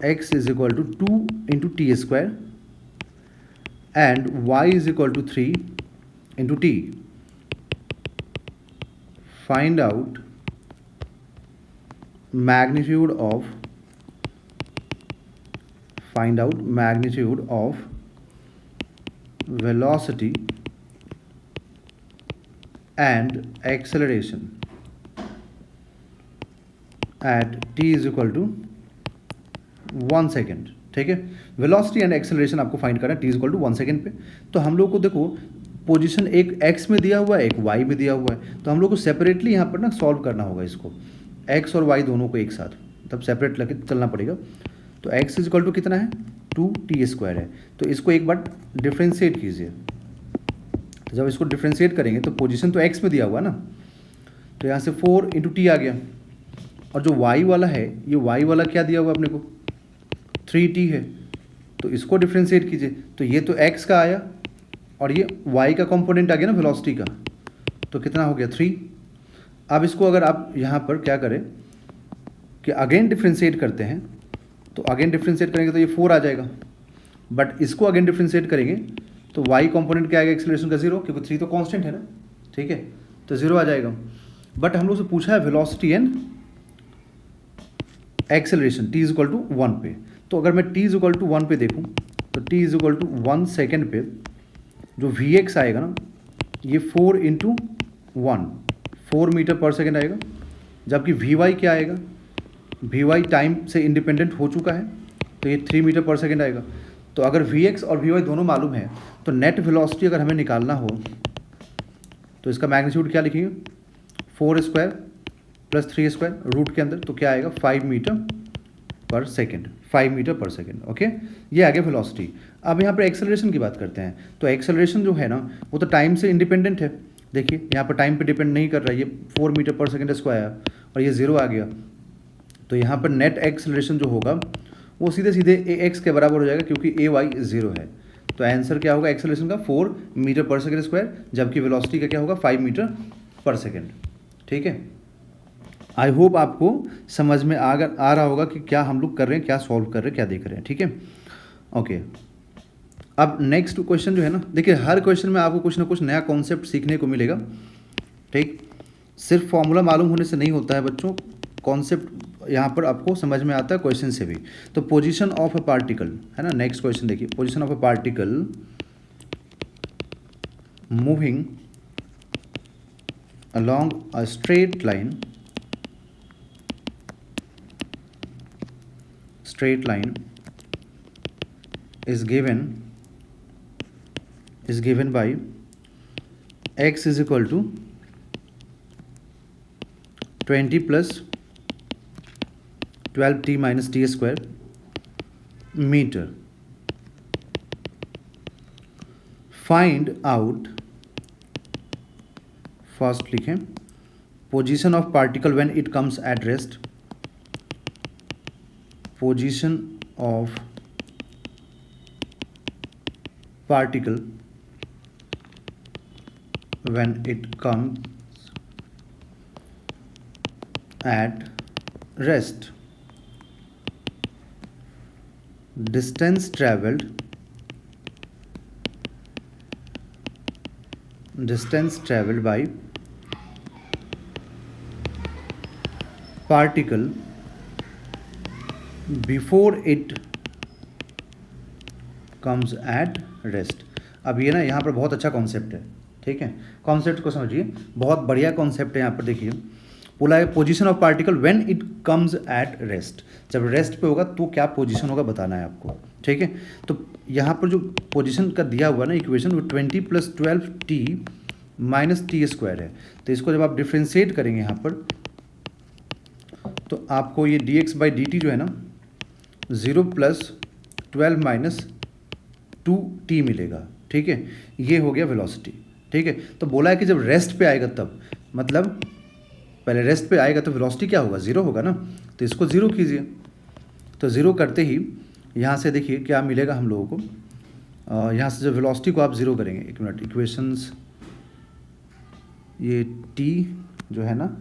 x is equal to 2 into t square and y is equal to 3 into t. Find out magnitude of velocity and acceleration at t is equal to 1 second, ठीक है। Velocity and acceleration आपको find करना है t is equal to 1 second पे। तो हम लोग को देखो पोजीशन एक x में दिया हुआ है, एक y में दिया हुआ है, तो हम लोग को सेपरेटली यहाँ पर ना सॉल्व करना होगा इसको, x और y दोनों को एक साथ, तब सेपरेट लगे चलना पड़ेगा। तो x इज इक्वल टू कितना है 2t स्क्वायर है, तो इसको एक बार डिफ्रेंशिएट कीजिए। तो जब इसको डिफ्रेंशिएट करेंगे तो पोजीशन तो x में दिया हुआ है ना, तो यहाँ से 4 इंटू टी आ गया, और जो y वाला है ये y वाला क्या दिया हुआ अपने को 3t है, तो इसको डिफ्रेंशिएट कीजिए, तो ये तो x का आया और ये y का कंपोनेंट आ गया ना वेलोसिटी का, तो कितना हो गया 3। अब इसको अगर आप यहाँ पर क्या करें कि अगेन डिफ्रेंशिएट करते हैं, तो अगेन डिफ्रेंशिएट करेंगे तो ये 4 आ जाएगा, बट इसको अगेन डिफ्रेंशिएट करेंगे तो y कंपोनेंट क्या आएगा एक्सेलरेशन का 0, क्योंकि 3 तो कांस्टेंट है ना, ठीक है, तो 0 आ जाएगा। बट हम लोग से पूछा है velocity and acceleration t is equal to 1 पे, तो अगर मैं t इज इक्वल टू 1 पे देखूँ तो t is equal to 1 second पे जो vx आएगा ना ये 4 इंटू 1 4 मीटर पर सेकेंड आएगा, जबकि vy क्या आएगा, vy टाइम से इंडिपेंडेंट हो चुका है तो ये 3 मीटर पर सेकेंड आएगा। तो अगर vx और vy दोनों मालूम है तो नेट वेलोसिटी अगर हमें निकालना हो तो इसका मैग्नीट्यूड क्या लिखेंगे, 4 स्क्वायर प्लस 3 स्क्वायर रूट के अंदर, तो क्या आएगा 5 metre per second, 5 metre per second. Okay, ये आ गया वेलोसिटी। अब यहाँ पर एक्सेलरेशन की बात करते हैं। तो एक्सेलरेशन जो है ना वो तो टाइम से इंडिपेंडेंट है। देखिए यहाँ पर टाइम पे डिपेंड नहीं कर रहा है, ये 4 मीटर पर सेकेंड स्क्वायर और ये 0 आ गया। तो यहाँ पर नेट एक्सेलरेशन जो होगा वो सीधे सीधे ax के बराबर हो जाएगा क्योंकि ay 0 है। तो आंसर क्या होगा एक्सेलरेशन का 4 मीटर पर सेकेंड स्क्वायर, जबकि वेलोसिटी का क्या होगा 5 मीटर पर सेकेंड। ठीक है, आई होप आपको समझ में आ रहा होगा कि क्या हम लोग कर रहे हैं, क्या सॉल्व कर रहे हैं, क्या देख रहे हैं। ठीक है, ओके। अब नेक्स्ट क्वेश्चन जो है ना, देखिए हर क्वेश्चन में आपको कुछ ना कुछ नया कॉन्सेप्ट सीखने को मिलेगा। ठीक, सिर्फ फॉर्मूला मालूम होने से नहीं होता है बच्चों, कॉन्सेप्ट यहाँ पर आपको समझ में आता है क्वेश्चन से भी। तो पोजीशन ऑफ अ पार्टिकल है ना, नेक्स्ट क्वेश्चन देखिए, position of a particle moving along a straight line is given by x is equal to 20 plus 12t minus t square meter. Find out, first लिखें, position of particle when it comes at rest, position of particle when it comes at rest, distance traveled by particle before it comes at rest। अब ये ना यहाँ पर बहुत अच्छा concept है। ठीक है, कॉन्सेप्ट को समझिए, बहुत बढ़िया कॉन्सेप्ट है। यहाँ पर देखिए बोला है position of particle when it comes at rest, जब रेस्ट पे होगा तो क्या पोजीशन होगा बताना है आपको। ठीक है, तो यहाँ पर जो पोजीशन का दिया हुआ ना इक्वेशन वो 20 plus 12t minus T square है। तो इसको जब आप डिफ्रेंशिएट करेंगे यहाँ पर तो आपको ये dx बाई dt जो है ना 0 प्लस 12 माइनस 2t मिलेगा। ठीक है, ये हो गया वेलोसिटी। ठीक है, तो बोला है कि जब रेस्ट पे आएगा तब, मतलब पहले रेस्ट पे आएगा तो वेलोसिटी क्या होगा 0 होगा ना, तो इसको 0 कीजिए। तो 0 करते ही यहाँ से देखिए क्या मिलेगा हम लोगों को, यहाँ से जब वेलोसिटी को आप 0 करेंगे, एक मिनट, इक्वेशंस ये t जो है ना,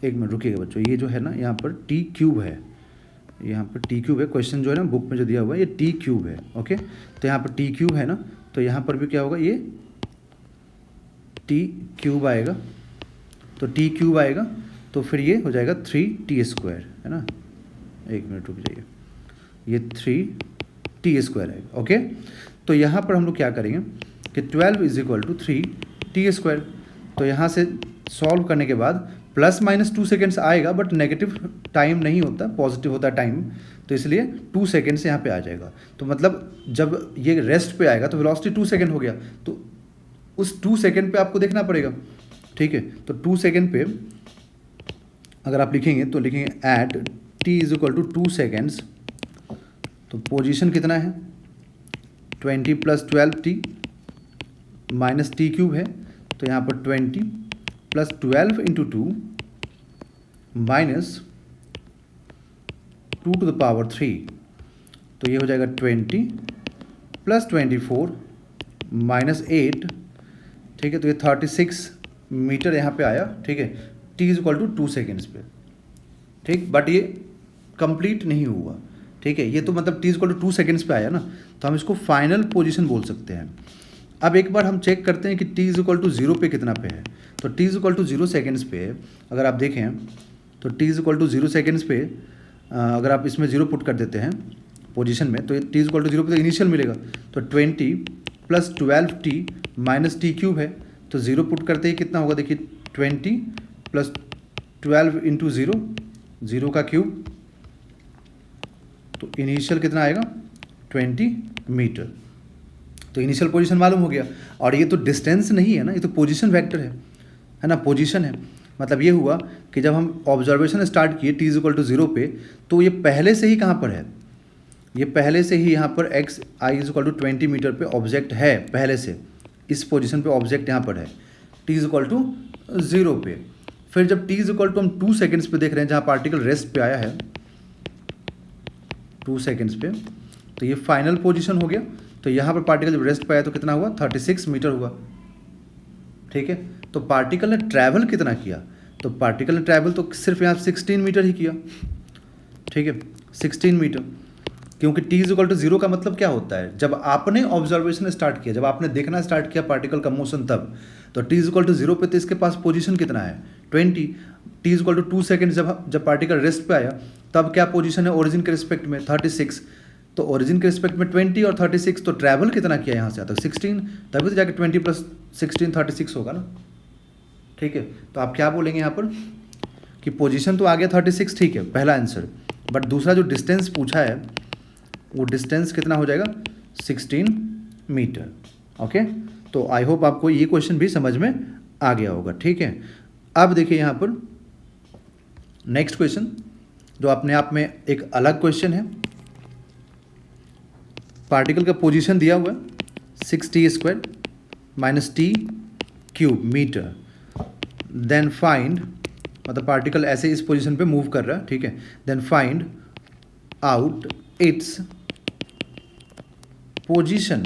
एक मिनट रुकिएगा बच्चों, ये जो है ना यहाँ पर t क्यूब है, यहाँ पर t क्यूब है, क्वेश्चन जो है ना बुक में जो दिया हुआ है ये t क्यूब है। ओके, तो यहाँ पर t क्यूब है ना, तो यहाँ पर भी क्या होगा, ये t क्यूब आएगा। तो t क्यूब आएगा तो फिर ये हो जाएगा 3t स्क्वायर, है ना, एक मिनट रुक जाइए, ये 3t स्क्वायर आएगा। ओके, तो यहाँ पर हम लोग क्या करेंगे कि 12 is equal to 3t square. तो यहाँ से सॉल्व करने के बाद प्लस माइनस 2 सेकेंड्स आएगा, बट नेगेटिव टाइम नहीं होता, पॉजिटिव होता टाइम, तो इसलिए 2 सेकेंड्स यहाँ पे आ जाएगा। तो मतलब जब ये रेस्ट पे आएगा तो वेलोसिटी 2 सेकेंड हो गया, तो उस 2 सेकेंड पे आपको देखना पड़ेगा। ठीक है, तो 2 सेकेंड पे अगर आप लिखेंगे तो लिखेंगे at t is equal to 2 seconds, तो पोजीशन कितना है 20 plus 12t minus t cube है, तो यहाँ पर 20 plus 12 into 2 minus 2 to the power 3, तो ये हो जाएगा 20 प्लस 24 माइनस 8। ठीक है, तो ये 36 मीटर यहाँ पे आया। ठीक है, t is equal to 2 seconds पे। ठीक, बट ये कंप्लीट नहीं हुआ। ठीक है, ये तो मतलब t is equal to 2 seconds पे आया ना, तो हम इसको फाइनल पोजीशन बोल सकते हैं। अब एक बार हम चेक करते हैं कि t इज इक्वल टू 0 पे कितना पे है। तो t is equal to 0 seconds पे अगर आप देखें तो t is equal to 0 seconds पे अगर आप इसमें 0 पुट कर देते हैं पोजीशन में, तो टी इक्वल टू 0 पे तो इनिशियल मिलेगा, तो 20 plus 12t minus t cube है, तो 0 पुट करते ही कितना होगा, देखिए 20 प्लस 12 इंटू 0, 0 का क्यूब, तो इनिशियल कितना आएगा 20 मीटर। तो इनिशियल पोजीशन मालूम हो गया, और ये तो डिस्टेंस नहीं है ना, ये तो पोजीशन वेक्टर है ना, पोजीशन है। मतलब ये हुआ कि जब हम ऑब्जर्वेशन स्टार्ट किए t इक्वल टू 0 पे, तो ये पहले से ही कहाँ पर है, ये पहले से ही यहाँ पर x i equal to 20 meter पे ऑब्जेक्ट है, पहले से इस पोजीशन पे ऑब्जेक्ट यहाँ पर है t इक्वल टू 0 पे। फिर जब t इक्वल टू हम 2 सेकेंड्स पे देख रहे हैं, जहाँ पार्टिकल रेस्ट पे आया है 2 सेकेंड्स पे, तो ये फाइनल पोजीशन हो गया। तो यहाँ पर पार्टिकल जब रेस्ट पे आया तो कितना हुआ, 36 मीटर हुआ, ठीक है। तो पार्टिकल ने ट्रैवल कितना किया, तो पार्टिकल ने ट्रैवल तो सिर्फ यहाँ 16 मीटर ही किया, ठीक है, 16 मीटर। क्योंकि t इक्वल टू 0 का मतलब क्या होता है, जब आपने ऑब्जर्वेशन स्टार्ट किया, जब आपने देखना स्टार्ट किया पार्टिकल का मोशन, तब तो t इक्वल टू 0 पे तो इसके पास पोजीशन कितना है 20, t इक्वल टू 2 सेकेंड जब पार्टिकल रेस्ट पे आया तब क्या पोजीशन है ओरिजिन के रिस्पेक्ट में 36, तो ओरिजिन के रिस्पेक्ट में 20 और 36, तो ट्रैवल कितना किया यहाँ से तक 16, तभी तो जाके 20 प्लस 16 36 होगा ना, ठीक है। तो आप क्या बोलेंगे यहाँ पर कि पोजीशन तो आ गया 36, ठीक है, पहला आंसर, बट दूसरा जो डिस्टेंस पूछा है वो डिस्टेंस कितना हो जाएगा 16 मीटर, ओके। तो आई होप आपको ये क्वेश्चन भी समझ में आ गया होगा, ठीक है। अब देखिए यहाँ पर नेक्स्ट क्वेश्चन, जो अपने आप में एक अलग क्वेश्चन है। पार्टिकल का पोजीशन दिया हुआ है 6t² minus t cube meter, then find, मतलब पार्टिकल ऐसे इस पोजीशन पे मूव कर रहा है, ठीक है, then find out its position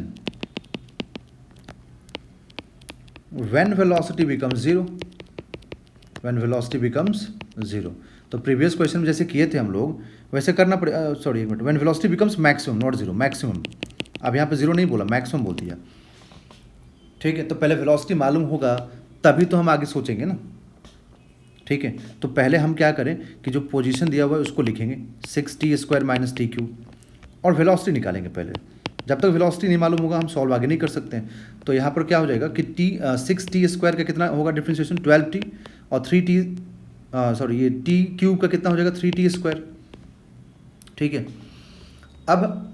when velocity becomes 0, when velocity becomes 0। तो प्रीवियस क्वेश्चन में जैसे किए थे हम लोग वैसे करना पड़े, सॉरी एक minute, when velocity becomes maximum, not 0, maximum. अब यहाँ पे 0 नहीं बोला, मैक्सिमम बोल दिया, ठीक है। तो पहले वेलोसिटी मालूम होगा तभी तो हम आगे सोचेंगे ना, ठीक है। तो पहले हम क्या करें कि जो पोजीशन दिया हुआ है उसको लिखेंगे 6t² माइनस टी क्यूब, और वेलोसिटी निकालेंगे पहले। जब तक वेलोसिटी नहीं मालूम होगा हम सॉल्व आगे नहीं कर सकते हैं। तो यहाँ पर क्या हो जाएगा कि 6t² का कितना होगा डिफ्रेंशिएशन 12t, और 3t सॉरी ये t क्यूब का कितना हो जाएगा 3t², ठीक है। अब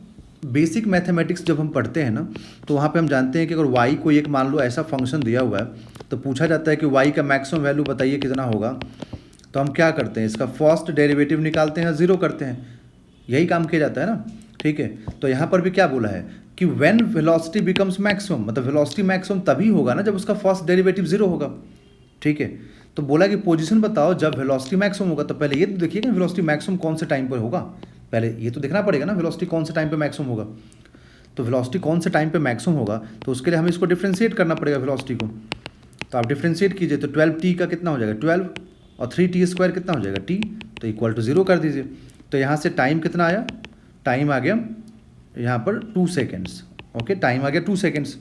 बेसिक मैथमेटिक्स जब हम पढ़ते हैं ना, तो वहाँ पे हम जानते हैं कि अगर y को एक मान लो ऐसा फंक्शन दिया हुआ है, तो पूछा जाता है कि y का मैक्सिमम वैल्यू बताइए कितना होगा, तो हम क्या करते हैं, इसका फर्स्ट डेरिवेटिव निकालते हैं, 0 करते हैं, यही काम किया जाता है ना, ठीक है। तो यहाँ पर भी क्या बोला है कि व्हेन वेलोसिटी बिकम्स मैक्सिमम, मतलब वेलोसिटी मैक्सिमम तभी होगा ना जब उसका फर्स्ट डेरिवेटिव 0 होगा, ठीक है। तो बोला कि पोजीशन बताओ जब वेलोसिटी मैक्सिमम होगा, तो पहले ये तो देखिए कि वेलोसिटी मैक्सिमम कौन से टाइम पर होगा, पहले ये तो देखना पड़ेगा ना वेलोसिटी कौन से टाइम पे मैक्सिमम होगा। तो वेलोसिटी कौन से टाइम पे मैक्सिमम होगा, तो उसके लिए हमें इसको डिफ्रेंशिएट करना पड़ेगा वेलोसिटी को। तो आप डिफ्रेंशिएट कीजिए, तो 12t का कितना हो जाएगा 12, और 3t² कितना हो जाएगा t, तो इक्वल टू 0 कर दीजिए। तो यहाँ से टाइम कितना आया, टाइम आ गया यहाँ पर 2 सेकेंड्स, ओके, टाइम आ गया 2 सेकेंड्स।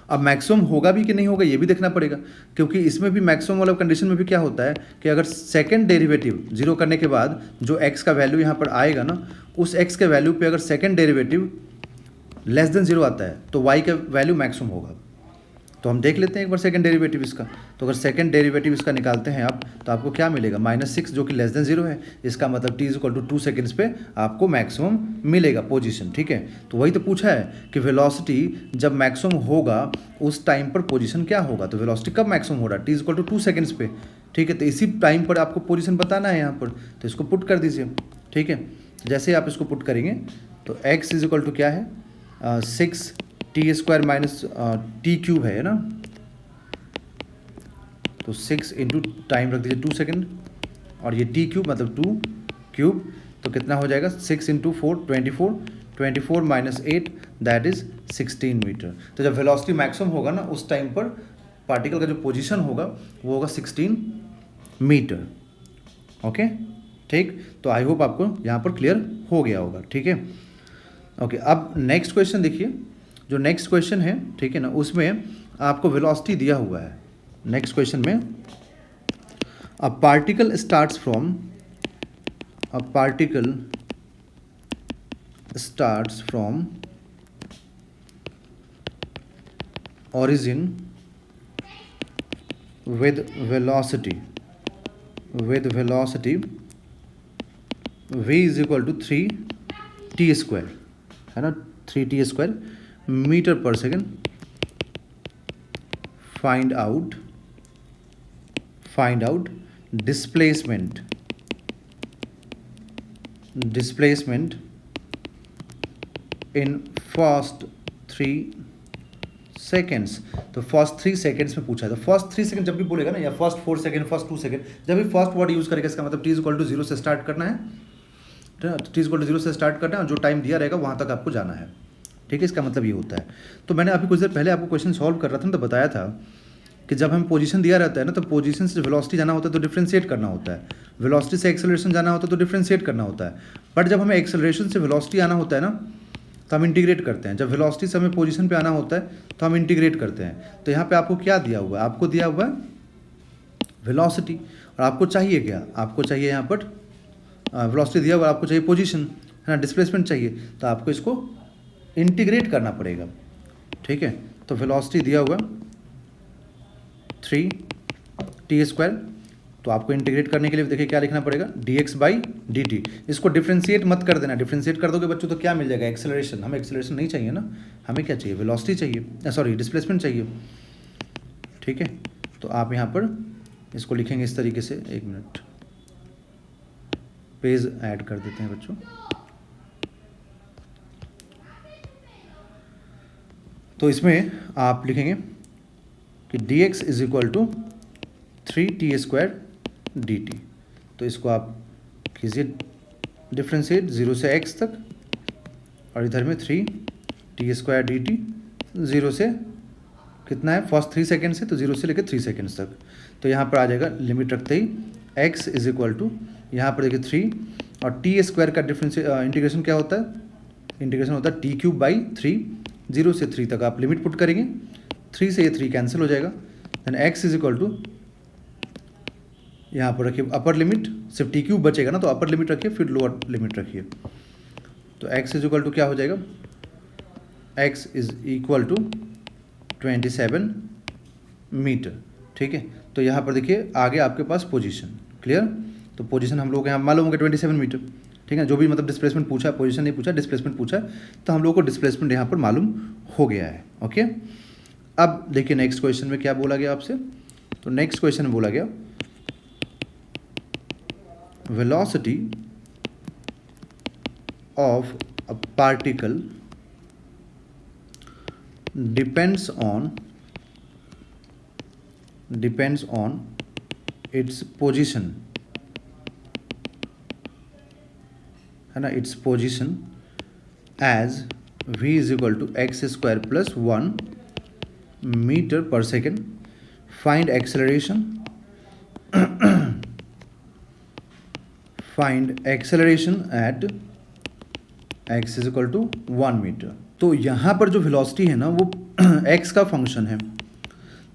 अब मैक्सिमम होगा भी कि नहीं होगा ये भी देखना पड़ेगा, क्योंकि इसमें भी मैक्सिमम वाला कंडीशन में भी क्या होता है कि अगर सेकंड डेरिवेटिव 0 करने के बाद जो x का वैल्यू यहाँ पर आएगा ना, उस x के वैल्यू पे अगर सेकंड डेरिवेटिव लेस देन 0 आता है तो y का वैल्यू मैक्सिमम होगा। तो हम देख लेते हैं एक बार सेकंड डेरिवेटिव इसका। तो अगर सेकंड डेरिवेटिव इसका निकालते हैं आप, तो आपको क्या मिलेगा -6, जो कि लेस देन 0 है। इसका मतलब t इक्वल टू 2 सेकेंड्स पे आपको मैक्सिमम मिलेगा पोजीशन, ठीक है। तो वही तो पूछा है कि वेलोसिटी जब मैक्सिमम होगा उस टाइम पर पोजीशन क्या होगा, तो वेलोसिटी कब मैक्सिमम हो रहा है, t इक्वल टू 2 सेकेंड्स पे, ठीक है। तो इसी टाइम पर आपको पोजीशन बताना है यहाँ पर, तो इसको पुट कर दीजिए, ठीक है। जैसे ही आप इसको पुट करेंगे तो x इज इक्वल टू क्या है 6t² माइनस टी क्यूब है ना, तो 6 इंटू टाइम रख दीजिए 2 सेकेंड, और ये टी क्यूब मतलब 2 क्यूब, तो कितना हो जाएगा 6 into 4 24 minus 8 that is 16 meter. तो जब वेलोसिटी मैक्सिमम होगा ना उस टाइम पर पार्टिकल का जो पोजीशन होगा वो होगा 16 मीटर, ओके, ठीक। तो आई होप आपको यहाँ पर क्लियर हो गया होगा, ठीक है, ओके। अब नेक्स्ट क्वेश्चन देखिए, जो नेक्स्ट क्वेश्चन है, ठीक है ना, उसमें आपको वेलोसिटी दिया हुआ है। नेक्स्ट क्वेश्चन में a particle starts from starts from origin with velocity v is equal to 3t square, है ना, 3t square metre per second. Find out displacement in first 3 seconds. तो फर्स्ट 3 सेकेंड्स में पूछा है. तो फर्स्ट 3 सेकेंड जब भी बोलेगा ना, या फर्स्ट 4 सेकेंड, फर्स्ट 2 सेकेंड, जब भी फर्स्ट वर्ड यूज़ करेगा इसका मतलब t इक्वल टू 0 से स्टार्ट करना है. t इक्वल टू 0 से स्टार्ट करना है और जो टाइम दिया रहेगा वहाँ तक आपको जाना है. ठीक है, इसका मतलब ये होता है. तो मैंने अभी कुछ देर पहले आपको क्वेश्चन सॉल्व कर रहा था ना, तो बताया था कि जब हम पोजीशन दिया रहता है ना, तो पोजीशन से वेलोसिटी जाना होता है तो डिफ्रेंशिएट करना होता है, वेलोसिटी से एक्सेलरेशन जाना होता है तो डिफ्रेंशिएट करना होता है. बट जब हमें एक्सेलरेशन से वेलोसिटी आना होता है ना, तो हम इंटीग्रेट करते हैं. जब वेलोसिटी से हमें पोजीशन पे आना होता है तो हम इंटीग्रेट करते हैं. तो यहाँ पे आपको क्या दिया हुआ है? आपको दिया हुआ है वेलोसिटी, और आपको चाहिए क्या? आपको चाहिए यहाँ पर वेलोसिटी दिया हुआ, आपको चाहिए पोजीशन, है ना, डिस्प्लेसमेंट चाहिए. तो आपको इसको इंटीग्रेट करना पड़ेगा. ठीक है, तो वेलोसिटी दिया हुआ 3t स्क्वायर, तो आपको इंटीग्रेट करने के लिए देखिए क्या लिखना पड़ेगा, dx/dt. इसको डिफ्रेंशिएट मत कर देना. डिफ्रेंशिएट कर दोगे बच्चों तो क्या मिल जाएगा? एक्सेलरेशन. हमें एक्सेलरेशन नहीं चाहिए ना, हमें क्या चाहिए? वेलोसिटी चाहिए, सॉरी डिस्प्लेसमेंट चाहिए. ठीक है, तो आप यहाँ पर इसको लिखेंगे इस तरीके से. 1 मिनट, पेज ऐड कर देते हैं बच्चों. तो इसमें आप लिखेंगे कि dx is equal to 3t square dt. तो इसको आप कीजिए डिफ्रेंशिएट 0 से x तक, और इधर में 3t स्क्वायर dt 0 से कितना है? फर्स्ट 3 सेकेंड से, तो 0 से लेकर 3 सेकेंड्स तक. तो यहाँ पर आ जाएगा लिमिट रखते ही x इज इक्वल टू, यहाँ पर देखिए 3, और t स्क्वायर का इंटीग्रेशन क्या होता है? इंटीग्रेशन होता है t³/3. 0 से 3 तक आप लिमिट पुट करेंगे, 3 से ये 3 कैंसिल हो जाएगा. Then x is equal to, यहाँ पर रखिए अपर लिमिट, सिर्फ t³ बचेगा ना, तो अपर लिमिट रखिए, फिर लोअर लिमिट रखिए. तो x इज इक्वल टू क्या हो जाएगा? x is equal to 27 meter. ठीक है, तो यहाँ पर देखिए आगे आपके पास पोजीशन. क्लियर? तो पोजीशन हम लोग यहाँ मालूम होगा 27 मीटर. ठीक है, जो भी मतलब डिस्प्लेसमेंट पूछा, पोजीशन नहीं पूछा, डिस्प्लेसमेंट पूछा, तो हम लोग को डिस्प्लेसमेंट यहाँ पर मालूम हो गया है. ओके, अब देखिए नेक्स्ट क्वेश्चन में क्या बोला गया आपसे. तो नेक्स्ट क्वेश्चन में बोला गया velocity of a particle depends on its position, है ना, its position as v is equal to x square plus 1 metre per second. Find acceleration at x is equal to 1 metre. तो यहाँ पर जो velocity है ना, वो x का फंक्शन है,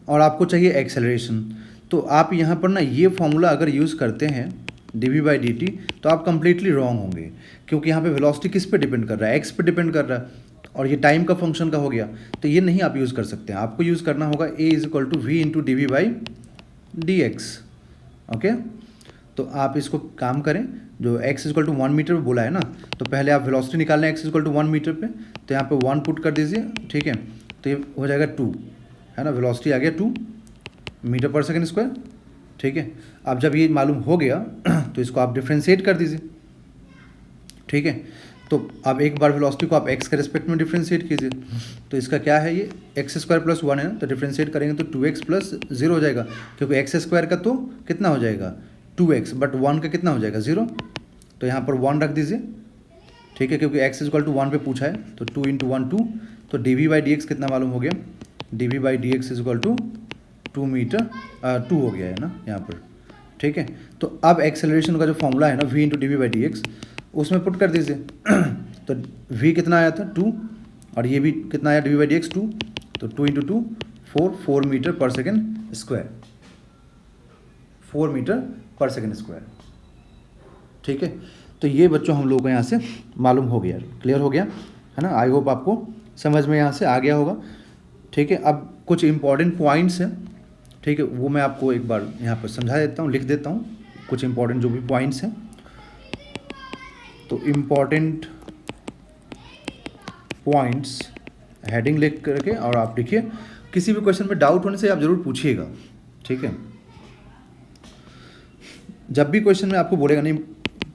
और आपको चाहिए एक्सेलरेशन. तो आप यहाँ पर ना ये फॉर्मूला अगर यूज़ करते हैं dv/dt, तो आप कंप्लीटली रॉन्ग होंगे, क्योंकि यहाँ पे वेलोसिटी किस पे डिपेंड कर रहा है? x पे डिपेंड कर रहा है, और ये टाइम का फंक्शन का हो गया. तो ये नहीं आप यूज़ कर सकते हैं. आपको यूज़ करना होगा a is equal to v into dv/dx. Okay, तो आप इसको काम करें, जो x is equal to 1 meter पे बोला है ना, तो पहले आप वेलोसिटी निकाल लें x is equal to 1 meter पे. तो यहाँ पे 1 पुट कर दीजिए. ठीक है, तो ये हो जाएगा 2, है ना, वेलोसिटी आ गया 2 मीटर पर सेकेंड स्क्वायर. ठीक है, अब जब ये मालूम हो गया तो इसको आप डिफ्रेंशिएट कर दीजिए. ठीक है, तो अब एक बार वेलोसिटी को आप x के रिस्पेक्ट में डिफ्रेंशिएट कीजिए. तो इसका क्या है? ये x स्क्वायर प्लस 1 है ना, तो डिफ्रेंशिएट करेंगे तो 2x प्लस 0 हो जाएगा, क्योंकि x स्क्वायर का तो कितना हो जाएगा? 2x, बट 1 का कितना हो जाएगा? 0. तो यहाँ पर 1 रख दीजिए. ठीक है, क्योंकि x इक्वल टू 1 पे पूछा है, तो 2 इंटू 1 2. तो dv/dx कितना मालूम हो गया? dv/dx is equal to 2 metre 2 हो गया है ना यहाँ पर. ठीक है, तो अब एक्सेलरेशन का जो फॉर्मूला है ना v इंटू dv/dx, उसमें पुट कर दीजिए. तो v कितना आया था? 2, और ये भी कितना आया? dv/dx 2. तो 2 into 2 4 metre per second square. 4 metre per second square. ठीक है, तो ये बच्चों हम लोगों को यहाँ से मालूम हो गया, क्लियर हो गया है ना। आई होप आपको समझ में यहाँ से आ गया होगा, ठीक है। अब कुछ इंपॉर्टेंट पॉइंट्स हैं, ठीक है, वो मैं आपको एक बार यहाँ पर समझा देता हूँ, लिख देता हूँ कुछ इंपॉर्टेंट जो भी पॉइंट्स हैं। तो इम्पॉर्टेंट पॉइंट्स हेडिंग लिख करके और आप लिखिए, किसी भी क्वेश्चन में डाउट होने से आप ज़रूर पूछिएगा, ठीक है। जब भी क्वेश्चन में आपको बोलेगा नहीं,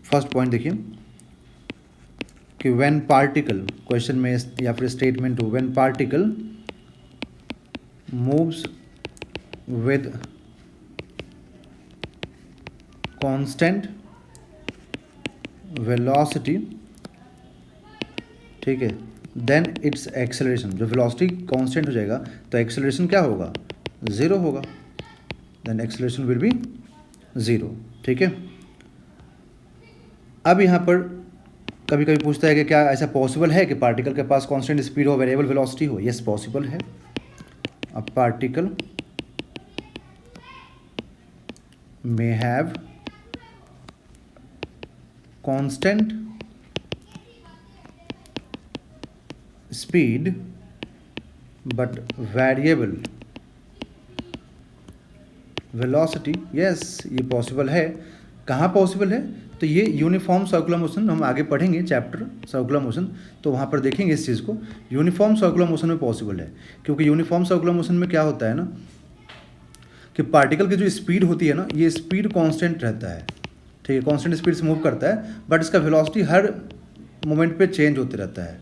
फर्स्ट पॉइंट देखिए कि व्हेन पार्टिकल, क्वेश्चन में या फिर स्टेटमेंट हो, when particle moves with constant velocity, ठीक है, देन इट्स एक्सेलरेशन, जब वेलोसिटी कांस्टेंट हो जाएगा तो एक्सेलरेशन क्या होगा, ज़ीरो होगा, then acceleration will be zero, ठीक है। अब यहाँ पर कभी कभी पूछता है कि क्या ऐसा पॉसिबल है कि पार्टिकल के पास कांस्टेंट स्पीड हो, वेरिएबल वेलोसिटी हो। यस, पॉसिबल है। अब particle may have constant speed but variable velocity। yes, ये पॉसिबल है। कहाँ पॉसिबल है, तो ये यूनिफॉर्म सर्कुलर मोशन हम आगे पढ़ेंगे, चैप्टर सर्कुलर मोशन, तो वहाँ पर देखेंगे इस चीज़ को। यूनिफॉर्म सर्कुलर मोशन में पॉसिबल है, क्योंकि यूनिफॉर्म सर्कुलर मोशन में क्या होता है ना कि पार्टिकल की जो स्पीड होती है ना, ये स्पीड कांस्टेंट रहता है, ठीक है, कांस्टेंट स्पीड से मूव करता है, बट इसका वेलोसिटी हर मोमेंट पे चेंज होते रहता है।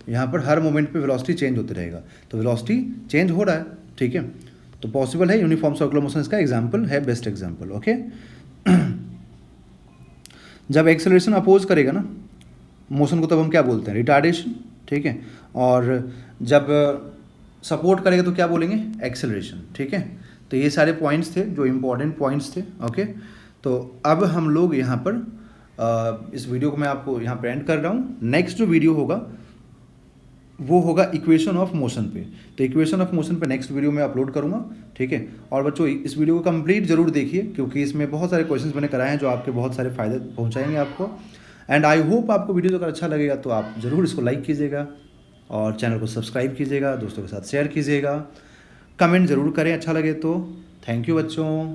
यहाँ पर हर मोमेंट पे वेलोसिटी चेंज होते रहेगा, तो वेलोसिटी चेंज हो रहा है, ठीक है। तो पॉसिबल है, यूनिफॉर्म सर्कुलर मोशन इसका एग्जाम्पल है, बेस्ट एग्जाम्पल, ओके। जब एक्सेलरेशन अपोज करेगा ना मोशन को, तब हम क्या बोलते हैं, रिटार्डेशन, ठीक है। और जब सपोर्ट करेगा तो क्या बोलेंगे, एक्सेलरेशन, ठीक है। तो ये सारे पॉइंट्स थे जो इम्पोर्टेंट पॉइंट्स थे, ओके। तो अब हम लोग यहाँ पर इस वीडियो को मैं आपको यहाँ पर एंड कर रहा हूँ। नेक्स्ट जो वीडियो होगा वो होगा इक्वेशन ऑफ मोशन पे। तो इक्वेशन ऑफ मोशन पे नेक्स्ट वीडियो में अपलोड करूँगा, ठीक है। और बच्चों इस वीडियो को कंप्लीट जरूर देखिए, क्योंकि इसमें बहुत सारे क्वेश्चंस मैंने कराए हैं जो आपके बहुत सारे फ़ायदे पहुँचाएंगे आपको। एंड आई होप आपको वीडियो अगर अच्छा लगेगा तो आप ज़रूर इसको लाइक कीजिएगा और चैनल को सब्सक्राइब कीजिएगा, दोस्तों के साथ शेयर कीजिएगा, कमेंट ज़रूर करें अच्छा लगे तो। थैंक यू बच्चों।